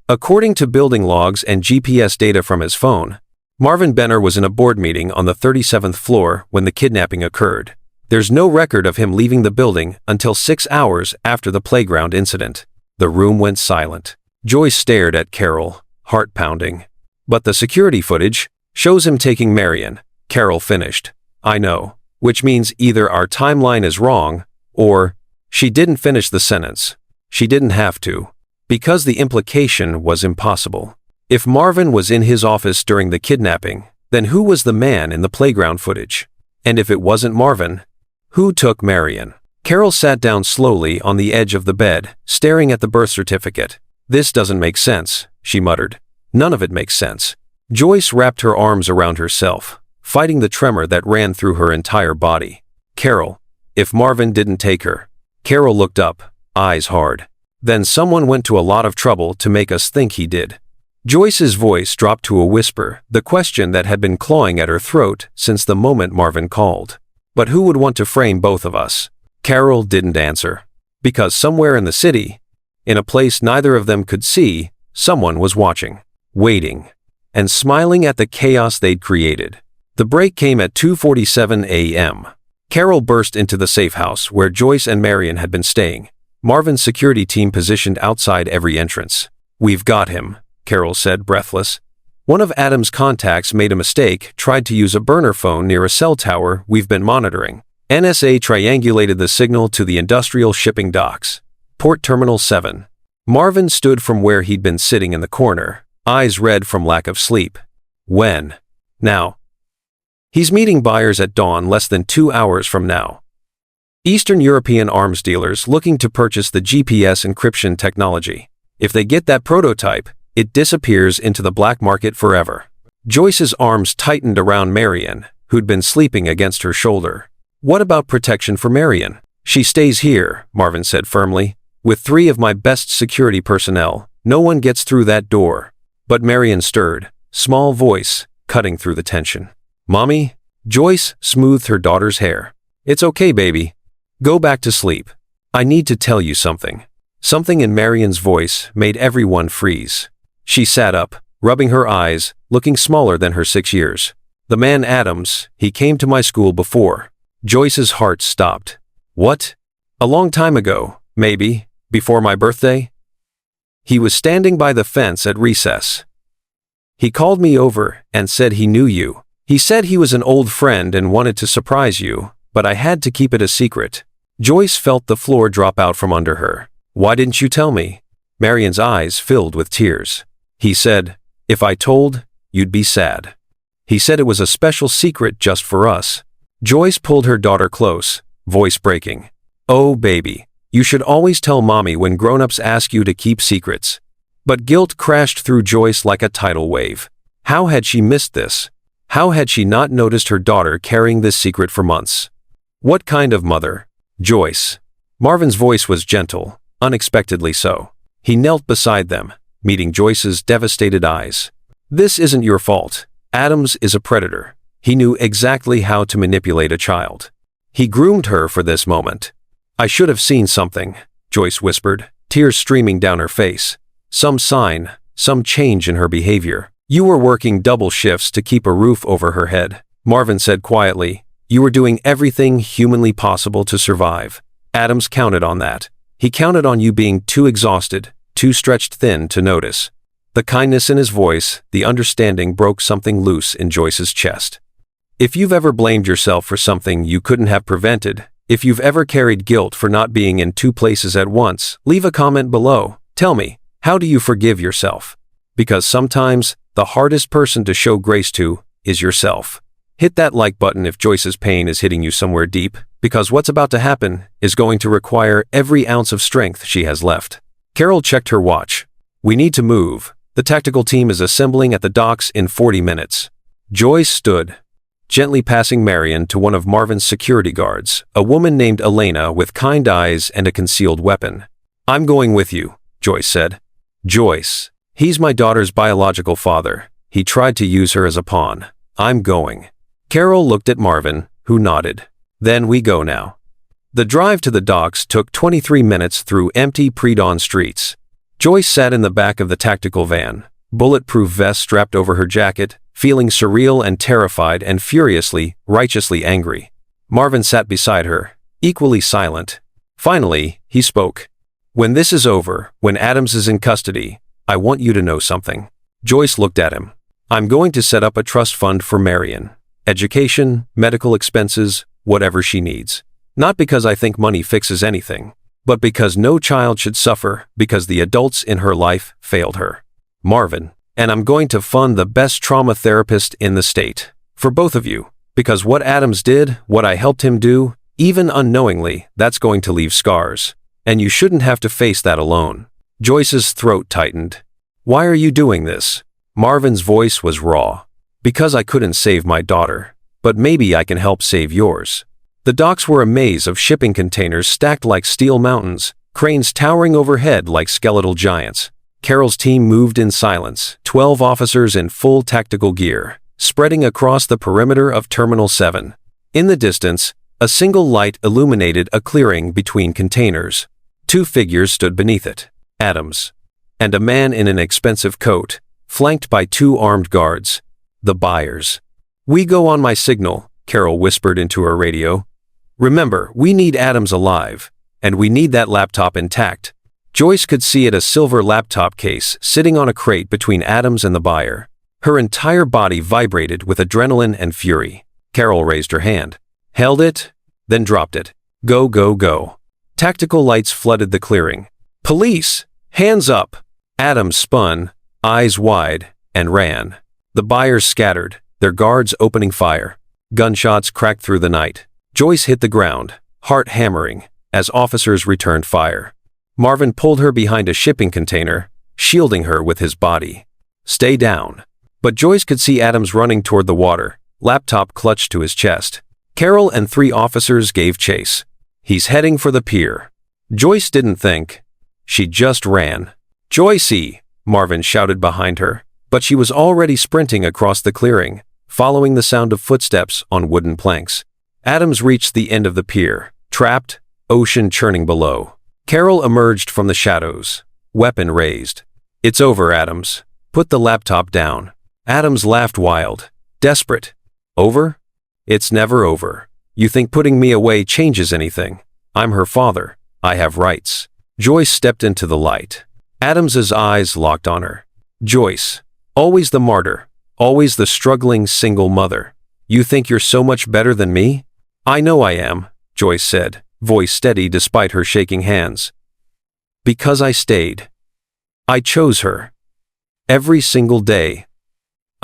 A: According to building logs and GPS data from his phone, Marvin Benner was in a board meeting on the 37th floor when the kidnapping occurred. There's no record of him leaving the building until 6 hours after the playground incident. The room went silent. Joyce stared at Carol, heart pounding. But the security footage shows him taking Marion. Carol finished. I know. Which means either our timeline is wrong, or she didn't finish the sentence. She didn't have to. Because the implication was impossible. If Marvin was in his office during the kidnapping, then who was the man in the playground footage? And if it wasn't Marvin, who took Marion? Carol sat down slowly on the edge of the bed, staring at the birth certificate. This doesn't make sense, she muttered. None of it makes sense. Joyce wrapped her arms around herself, fighting the tremor that ran through her entire body. Carol, if Marvin didn't take her. Carol looked up, eyes hard. Then someone went to a lot of trouble to make us think he did. Joyce's voice dropped to a whisper, the question that had been clawing at her throat since the moment Marvin called. But who would want to frame both of us? Carol didn't answer. Because somewhere in the city, in a place neither of them could see, someone was watching, waiting, and smiling at the chaos they'd created. The break came at 2:47 a.m. Carol burst into the safe house where Joyce and Marion had been staying. Marvin's security team positioned outside every entrance. We've got him, Carol said, breathless. One of Adam's contacts made a mistake, tried to use a burner phone near a cell tower we've been monitoring. NSA triangulated the signal to the industrial shipping docks. Port Terminal 7. Marvin stood from where he'd been sitting in the corner, eyes red from lack of sleep. When? Now. He's meeting buyers at dawn less than 2 hours from now. Eastern European arms dealers looking to purchase the GPS encryption technology. If they get that prototype, it disappears into the black market forever. Joyce's arms tightened around Marion, who'd been sleeping against her shoulder. What about protection for Marion? She stays here, Marvin said firmly. With 3 of my best security personnel, no one gets through that door. But Marion stirred, small voice, cutting through the tension. Mommy? Joyce smoothed her daughter's hair. It's okay, baby. Go back to sleep. I need to tell you something. Something in Marion's voice made everyone freeze. She sat up, rubbing her eyes, looking smaller than her 6 years. The man Adams, he came to my school before. Joyce's heart stopped. What? A long time ago, maybe, before my birthday? He was standing by the fence at recess. He called me over and said he knew you. He said he was an old friend and wanted to surprise you, but I had to keep it a secret. Joyce felt the floor drop out from under her. Why didn't you tell me? Marion's eyes filled with tears. He said, if I told, you'd be sad. He said it was a special secret just for us. Joyce pulled her daughter close, voice breaking. Oh, baby, you should always tell mommy when grown-ups ask you to keep secrets. But guilt crashed through Joyce like a tidal wave. How had she missed this? How had she not noticed her daughter carrying this secret for months? What kind of mother? Joyce. Marvin's voice was gentle, unexpectedly so. He knelt beside them, meeting Joyce's devastated eyes. This isn't your fault. Adams is a predator. He knew exactly how to manipulate a child. He groomed her for this moment. I should have seen something, Joyce whispered, tears streaming down her face. Some sign, some change in her behavior. You were working double shifts to keep a roof over her head, Marvin said quietly. You were doing everything humanly possible to survive. Adams counted on that. He counted on you being too exhausted, too stretched thin to notice. The kindness in his voice, the understanding broke something loose in Joyce's chest. If you've ever blamed yourself for something you couldn't have prevented, if you've ever carried guilt for not being in two places at once, leave a comment below. Tell me, how do you forgive yourself? Because sometimes, the hardest person to show grace to is yourself. Hit that like button if Joyce's pain is hitting you somewhere deep, because what's about to happen is going to require every ounce of strength she has left. Carol checked her watch. We need to move. The tactical team is assembling at the docks in 40 minutes. Joyce stood, gently passing Marion to one of Marvin's security guards, a woman named Elena with kind eyes and a concealed weapon. I'm going with you, Joyce said. Joyce. He's my daughter's biological father. He tried to use her as a pawn. I'm going. Carol looked at Marvin, who nodded. Then we go now. The drive to the docks took 23 minutes through empty pre-dawn streets. Joyce sat in the back of the tactical van, bulletproof vest strapped over her jacket, feeling surreal and terrified and furiously, righteously angry. Marvin sat beside her, equally silent. Finally, he spoke. When this is over, when Adams is in custody, I want you to know something. Joyce looked at him. I'm going to set up a trust fund for Marion. Education, medical expenses, whatever she needs. Not because I think money fixes anything, but because no child should suffer because the adults in her life failed her. Marvin. And I'm going to fund the best trauma therapist in the state. For both of you. Because what Adams did, what I helped him do, even unknowingly, that's going to leave scars. And you shouldn't have to face that alone. Joyce's throat tightened. Why are you doing this? Marvin's voice was raw. Because I couldn't save my daughter. But maybe I can help save yours. The docks were a maze of shipping containers stacked like steel mountains, cranes towering overhead like skeletal giants. Carol's team moved in silence, 12 officers in full tactical gear, spreading across the perimeter of Terminal 7. In the distance, a single light illuminated a clearing between containers. Two figures stood beneath it, Adams, and a man in an expensive coat, flanked by two armed guards, the buyers. We go on my signal, Carol whispered into her radio. Remember, we need Adams alive, and we need that laptop intact. Joyce could see it, a silver laptop case sitting on a crate between Adams and the buyer. Her entire body vibrated with adrenaline and fury. Carol raised her hand, held it, then dropped it. Go, go, go. Tactical lights flooded the clearing. Police! Hands up! Adams spun, eyes wide, and ran. The buyers scattered, their guards opening fire. Gunshots cracked through the night. Joyce hit the ground, heart hammering, as officers returned fire. Marvin pulled her behind a shipping container, shielding her with his body. Stay down. But Joyce could see Adams running toward the water, laptop clutched to his chest. Carol and 3 officers gave chase. He's heading for the pier. Joyce didn't think. She just ran. Joycey! Marvin shouted behind her, but she was already sprinting across the clearing, following the sound of footsteps on wooden planks. Adams reached the end of the pier, trapped, ocean churning below. Carol emerged from the shadows, weapon raised. It's over, Adams. Put the laptop down. Adams laughed wild, desperate. Over? It's never over. You think putting me away changes anything? I'm her father. I have rights. Joyce stepped into the light. Adams's eyes locked on her. Joyce, always the martyr, always the struggling single mother. You think you're so much better than me? I know I am, Joyce said, voice steady despite her shaking hands. Because I stayed. I chose her. Every single day.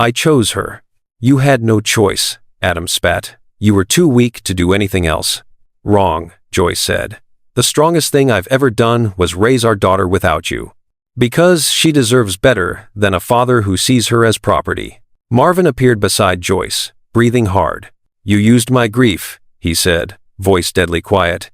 A: I chose her. You had no choice, Adam spat. You were too weak to do anything else. Wrong, Joyce said. The strongest thing I've ever done was raise our daughter without you. Because she deserves better than a father who sees her as property. Marvin appeared beside Joyce, breathing hard. You used my grief, he said, voice deadly quiet.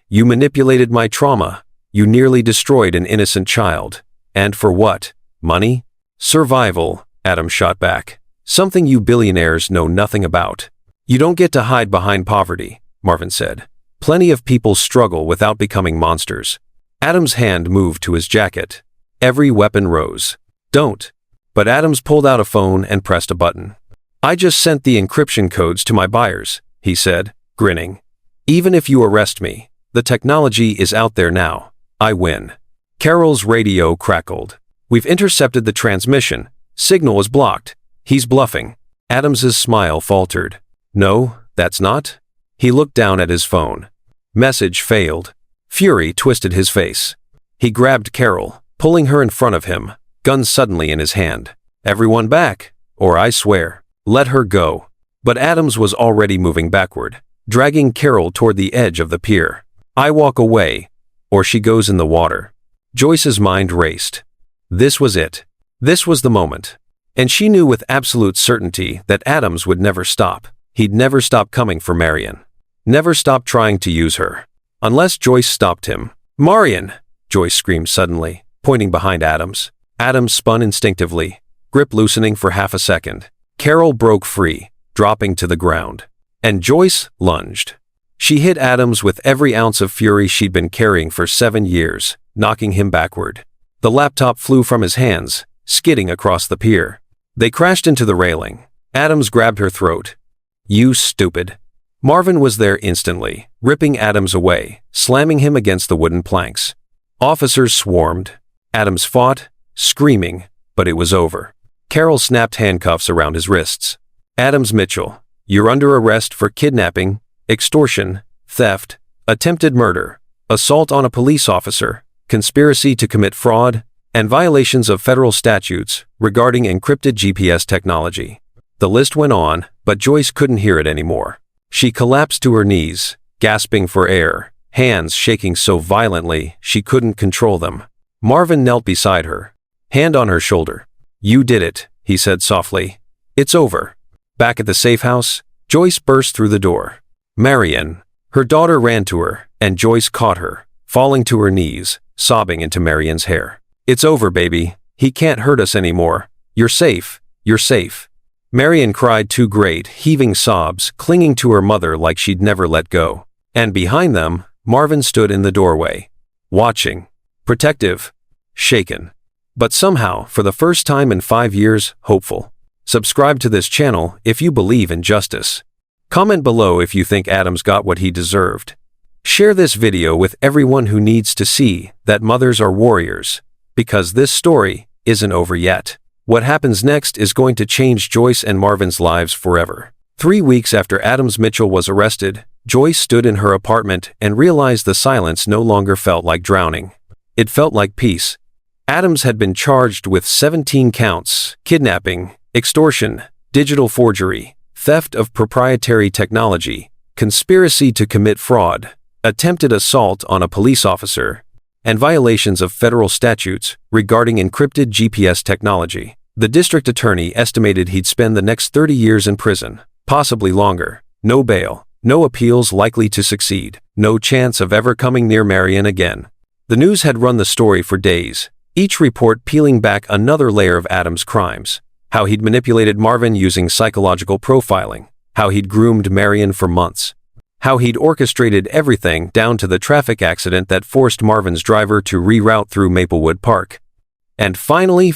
A: You manipulated my trauma. You nearly destroyed an innocent child. And for what? Money? Survival, Adam shot back. Something you billionaires know nothing about. You don't get to hide behind poverty, Marvin said. Plenty of people struggle without becoming monsters. Adam's hand moved to his jacket. Every weapon rose. Don't. But Adams pulled out a phone and pressed a button. I just sent the encryption codes to my buyers, he said, grinning. Even if you arrest me, the technology is out there now. I win. Carol's radio crackled. We've intercepted the transmission. Signal is blocked. He's bluffing. Adams's smile faltered. No, that's not. He looked down at his phone. Message failed. Fury twisted his face. He grabbed Carol, pulling her in front of him, gun suddenly in his hand. Everyone back, or I swear. Let her go. But Adams was already moving backward, dragging Carol toward the edge of the pier. I walk away, or she goes in the water. Joyce's mind raced. This was it. This was the moment. And she knew with absolute certainty that Adams would never stop. He'd never stop coming for Marion. Never stop trying to use her. Unless Joyce stopped him. Marion! Joyce screamed suddenly, pointing behind Adams. Adams spun instinctively, grip loosening for half a second. Carol broke free, dropping to the ground. And Joyce lunged. She hit Adams with every ounce of fury she'd been carrying for 7 years, knocking him backward. The laptop flew from his hands, skidding across the pier. They crashed into the railing. Adams grabbed her throat. You stupid. Marvin was there instantly, ripping Adams away, slamming him against the wooden planks. Officers swarmed. Adams fought, screaming, but it was over. Carol snapped handcuffs around his wrists. Adams Mitchell, you're under arrest for kidnapping, extortion, theft, attempted murder, assault on a police officer, conspiracy to commit fraud, and violations of federal statutes regarding encrypted GPS technology. The list went on, but Joyce couldn't hear it anymore. She collapsed to her knees, gasping for air, hands shaking so violently she couldn't control them. Marvin knelt beside her, hand on her shoulder. You did it, he said softly. It's over. Back at the safe house, Joyce burst through the door. Marion. Her daughter ran to her, and Joyce caught her, falling to her knees, sobbing into Marion's hair. It's over, baby. He can't hurt us anymore. You're safe. You're safe. Marion cried two great, heaving sobs, clinging to her mother like she'd never let go. And behind them, Marvin stood in the doorway, watching, protective, shaken. But somehow, for the first time in 5 years, hopeful. Subscribe to this channel if you believe in justice. Comment below if you think Adams got what he deserved. Share this video with everyone who needs to see that mothers are warriors, because this story isn't over yet. What happens next is going to change Joyce and Marvin's lives forever. 3 weeks after Adams Mitchell was arrested, Joyce stood in her apartment and realized the silence no longer felt like drowning. It felt like peace. Adams had been charged with 17 counts: kidnapping, extortion, digital forgery, theft of proprietary technology, conspiracy to commit fraud, attempted assault on a police officer, and violations of federal statutes regarding encrypted GPS technology. The district attorney estimated he'd spend the next 30 years in prison, possibly longer. No bail, no appeals likely to succeed, no chance of ever coming near Marion again. The news had run the story for days, each report peeling back another layer of Adams' crimes. How he'd manipulated Marvin using psychological profiling, how he'd groomed Marion for months, how he'd orchestrated everything down to the traffic accident that forced Marvin's driver to reroute through Maplewood Park. And finally,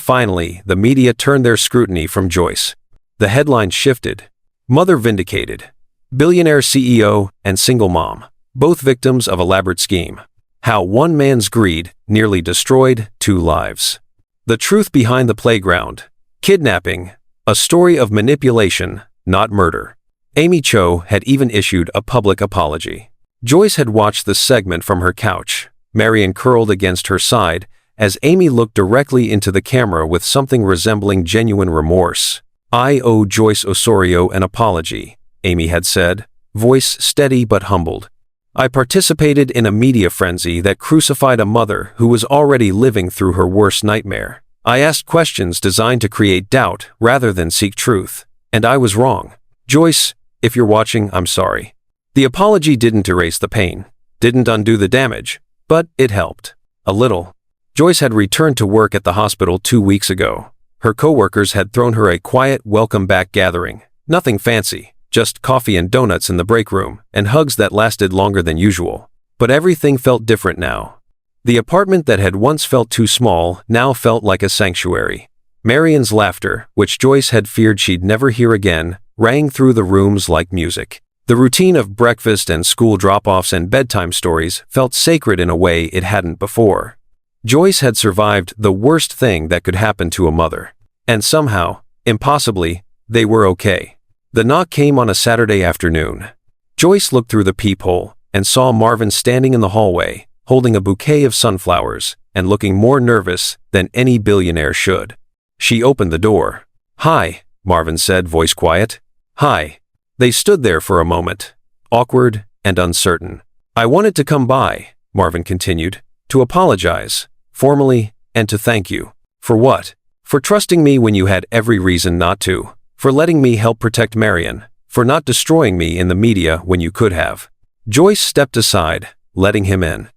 A: the media turned their scrutiny from Joyce. The headline shifted. Mother vindicated. Billionaire CEO and single mom, both victims of elaborate scheme. How one man's greed nearly destroyed 2 lives. The truth behind the playground. Kidnapping. A story of manipulation, not murder. Amy Cho had even issued a public apology. Joyce had watched the segment from her couch, Marion curled against her side, as Amy looked directly into the camera with something resembling genuine remorse. "I owe Joyce Osorio an apology," Amy had said, voice steady but humbled. "I participated in a media frenzy that crucified a mother who was already living through her worst nightmare. I asked questions designed to create doubt rather than seek truth, and I was wrong. Joyce, if you're watching, I'm sorry." The apology didn't erase the pain, didn't undo the damage, but it helped. A little. Joyce had returned to work at the hospital 2 weeks ago. Her coworkers had thrown her a quiet welcome back gathering. Nothing fancy, just coffee and donuts in the break room, and hugs that lasted longer than usual. But everything felt different now. The apartment that had once felt too small now felt like a sanctuary. Marion's laughter, which Joyce had feared she'd never hear again, rang through the rooms like music. The routine of breakfast and school drop-offs and bedtime stories felt sacred in a way it hadn't before. Joyce had survived the worst thing that could happen to a mother. And somehow, impossibly, they were okay. The knock came on a Saturday afternoon. Joyce looked through the peephole and saw Marvin standing in the hallway, holding a bouquet of sunflowers and looking more nervous than any billionaire should. She opened the door. "Hi," Marvin said, voice quiet. "Hi." They stood there for a moment, awkward and uncertain. "I wanted to come by," Marvin continued, "to apologize, formally, and to thank you." "For what?" "For trusting me when you had every reason not to. For letting me help protect Marion. For not destroying me in the media when you could have." Joyce stepped aside, letting him in.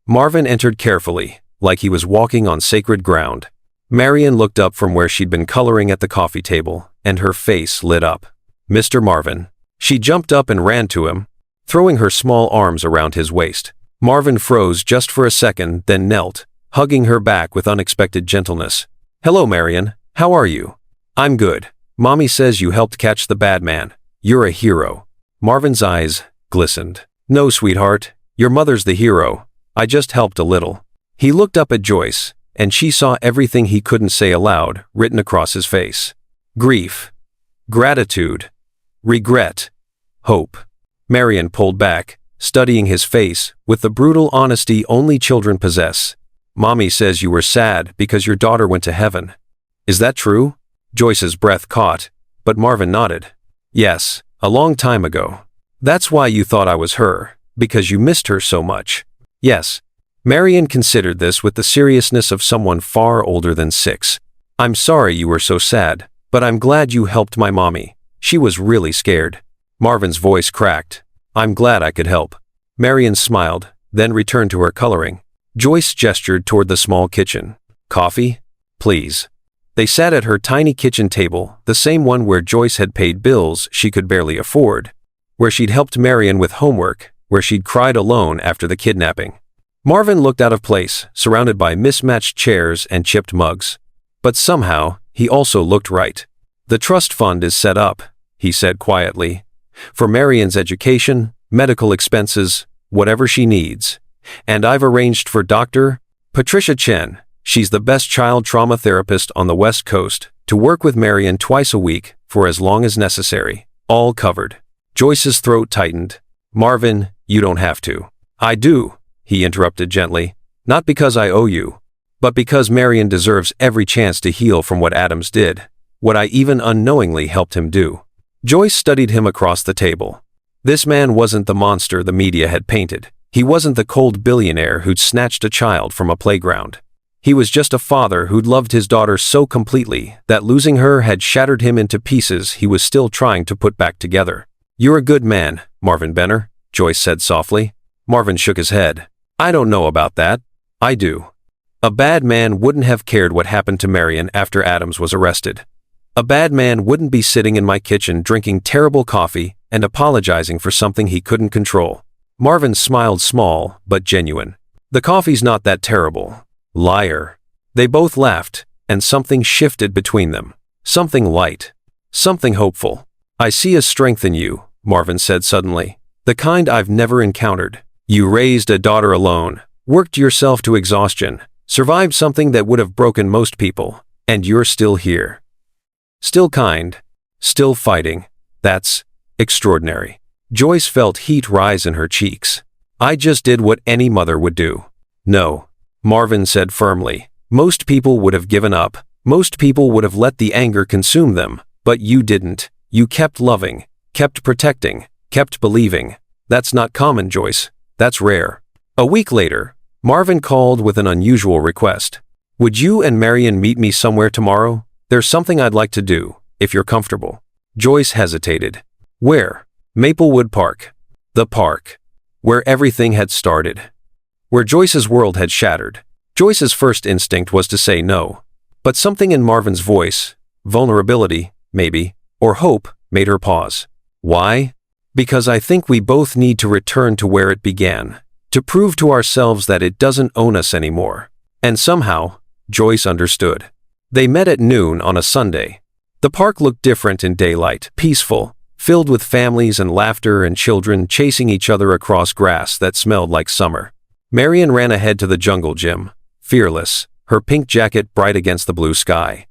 A: Marvin entered carefully, like he was walking on sacred ground. Marion looked up from where she'd been coloring at the coffee table, and her face lit up. "Mr. Marvin." She jumped up and ran to him, throwing her small arms around his waist. Marvin froze just for a second, then knelt, hugging her back with unexpected gentleness. "Hello, Marion. How are you?" "I'm good. Mommy says you helped catch the bad man. You're a hero." Marvin's eyes glistened. "No, sweetheart. Your mother's the hero. I just helped a little." He looked up at Joyce, and she saw everything he couldn't say aloud written across his face. Grief. Gratitude. Regret. Hope. Marion pulled back, studying his face with the brutal honesty only children possess. "Mommy says you were sad because your daughter went to heaven. Is that true?" Joyce's breath caught, but Marvin nodded. "Yes, a long time ago. That's why you thought I was her, because you missed her so much." "Yes." Marion considered this with the seriousness of someone far older than 6. "I'm sorry you were so sad, but I'm glad you helped my mommy. She was really scared." Marvin's voice cracked. "I'm glad I could help." Marion smiled, then returned to her coloring. Joyce gestured toward the small kitchen. "Coffee? Please." They sat at her tiny kitchen table, the same one where Joyce had paid bills she could barely afford, where she'd helped Marion with homework, where she'd cried alone after the kidnapping. Marvin looked out of place, surrounded by mismatched chairs and chipped mugs. But somehow, he also looked right. "The trust fund is set up," he said quietly, "for Marion's education, medical expenses, whatever she needs. And I've arranged for Dr. Patricia Chen, she's the best child trauma therapist on the West Coast, to work with Marion twice a week for as long as necessary. All covered." Joyce's throat tightened. "Marvin, you don't have to." "I do," he interrupted gently. "Not because I owe you, but because Marion deserves every chance to heal from what Adams did. What I even unknowingly helped him do." Joyce studied him across the table. This man wasn't the monster the media had painted. He wasn't the cold billionaire who'd snatched a child from a playground. He was just a father who'd loved his daughter so completely that losing her had shattered him into pieces he was still trying to put back together. "You're a good man, Marvin Benner," Joyce said softly. Marvin shook his head. "I don't know about that." "I do. A bad man wouldn't have cared what happened to Marion after Adams was arrested. A bad man wouldn't be sitting in my kitchen drinking terrible coffee and apologizing for something he couldn't control." Marvin smiled, small but genuine. "The coffee's not that terrible." "Liar." They both laughed, and something shifted between them. Something light. Something hopeful. "I see a strength in you," Marvin said suddenly. The kind I've never encountered. You raised a daughter alone, worked yourself to exhaustion, survived something that would have broken most people, and you're still here. Still kind. Still fighting. That's extraordinary. Joyce felt heat rise in her cheeks. I just did what any mother would do. No, Marvin said firmly. Most people would have given up. Most people would have let the anger consume them, but you didn't. You kept loving, kept protecting, kept believing. That's not common, Joyce. That's rare. A week later, Marvin called with an unusual request. Would you and Marion meet me somewhere tomorrow? There's something I'd like to do, if you're comfortable. Joyce hesitated. Where? Maplewood Park. The park. Where everything had started. Where Joyce's world had shattered. Joyce's first instinct was to say no. But something in Marvin's voice, vulnerability, maybe, or hope, made her pause. Why? Because I think we both need to return to where it began, to prove to ourselves that it doesn't own us anymore. And somehow, Joyce understood. They met at noon on a Sunday. The park looked different in daylight, peaceful, filled with families and laughter and children chasing each other across grass that smelled like summer. Marion ran ahead to the jungle gym, fearless, her pink jacket bright against the blue sky.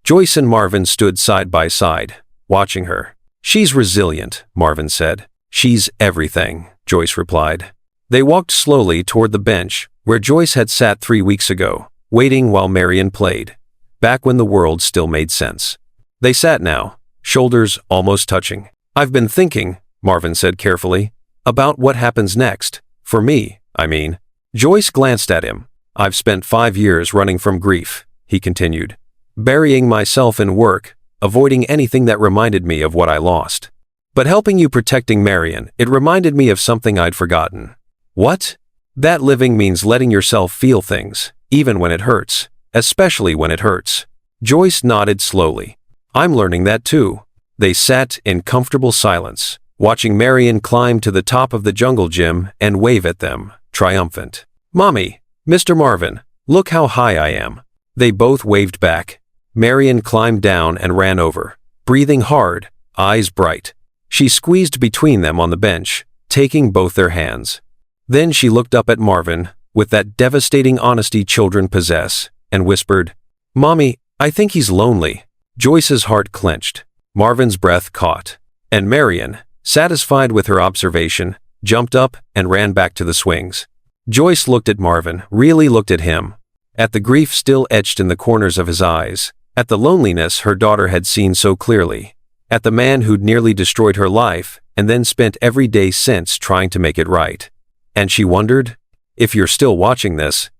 A: Joyce and Marvin stood side by side, watching her. She's resilient, Marvin said. She's everything, Joyce replied. They walked slowly toward the bench where Joyce had sat 3 weeks ago, waiting while Marion played, back when the world still made sense. They sat now, shoulders almost touching. I've been thinking, Marvin said carefully, about what happens next. For me, I mean. Joyce glanced at him. I've spent 5 years running from grief, he continued, burying myself in work, avoiding anything that reminded me of what I lost. But helping you protecting Marion, it reminded me of something I'd forgotten. What? That living means letting yourself feel things, even when it hurts, especially when it hurts. Joyce nodded slowly. I'm learning that too. They sat in comfortable silence, watching Marion climb to the top of the jungle gym and wave at them, triumphant. Mommy, Mr. Marvin, look how high I am. They both waved back. Marion climbed down and ran over, breathing hard, eyes bright. She squeezed between them on the bench, taking both their hands. Then she looked up at Marvin, with that devastating honesty children possess, and whispered, Mommy, I think he's lonely. Joyce's heart clenched. Marvin's breath caught. And Marion, satisfied with her observation, jumped up and ran back to the swings. Joyce looked at Marvin, really looked at him, at the grief still etched in the corners of his eyes, at the loneliness her daughter had seen so clearly, at the man who'd nearly destroyed her life and then spent every day since trying to make it right. And she wondered, if you're still watching this,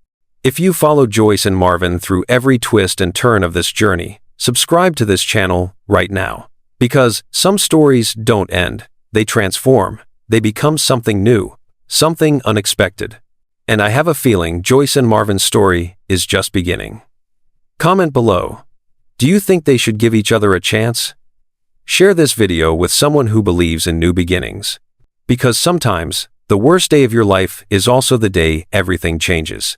A: if you followed Joyce and Marvin through every twist and turn of this journey, subscribe to this channel right now. Because some stories don't end, they transform, they become something new, something unexpected. And I have a feeling Joyce and Marvin's story is just beginning. Comment below. Do you think they should give each other a chance? Share this video with someone who believes in new beginnings. Because sometimes, the worst day of your life is also the day everything changes.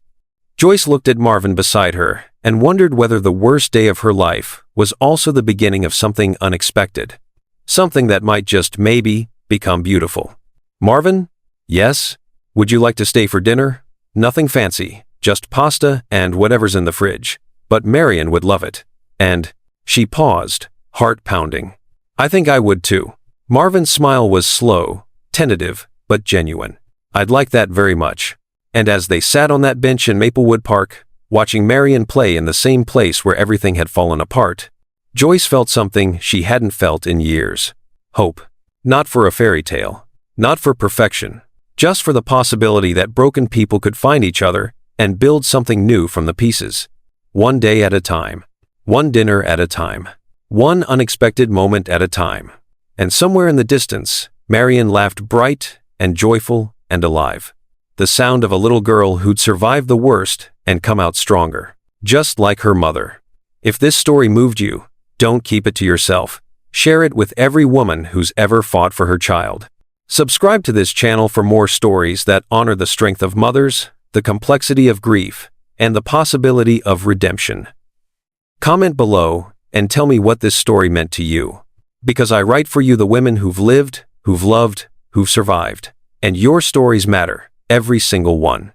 A: Joyce looked at Marvin beside her and wondered whether the worst day of her life was also the beginning of something unexpected. Something that might just maybe become beautiful. Marvin? Yes? Would you like to stay for dinner? Nothing fancy, just pasta and whatever's in the fridge. But Marion would love it. And she paused, heart pounding. I think I would too. Marvin's smile was slow, tentative, but genuine. I'd like that very much. And as they sat on that bench in Maplewood Park, watching Marion play in the same place where everything had fallen apart, Joyce felt something she hadn't felt in years. Hope. Not for a fairy tale. Not for perfection. Just for the possibility that broken people could find each other and build something new from the pieces. One day at a time. One dinner at a time. One unexpected moment at a time. And somewhere in the distance, Marion laughed bright and joyful and alive. The sound of a little girl who'd survived the worst and come out stronger. Just like her mother. If this story moved you, don't keep it to yourself. Share it with every woman who's ever fought for her child. Subscribe to this channel for more stories that honor the strength of mothers, the complexity of grief, and the possibility of redemption. Comment below and tell me what this story meant to you. Because I write for you the women who've lived, who've loved, who've survived. And your stories matter, every single one.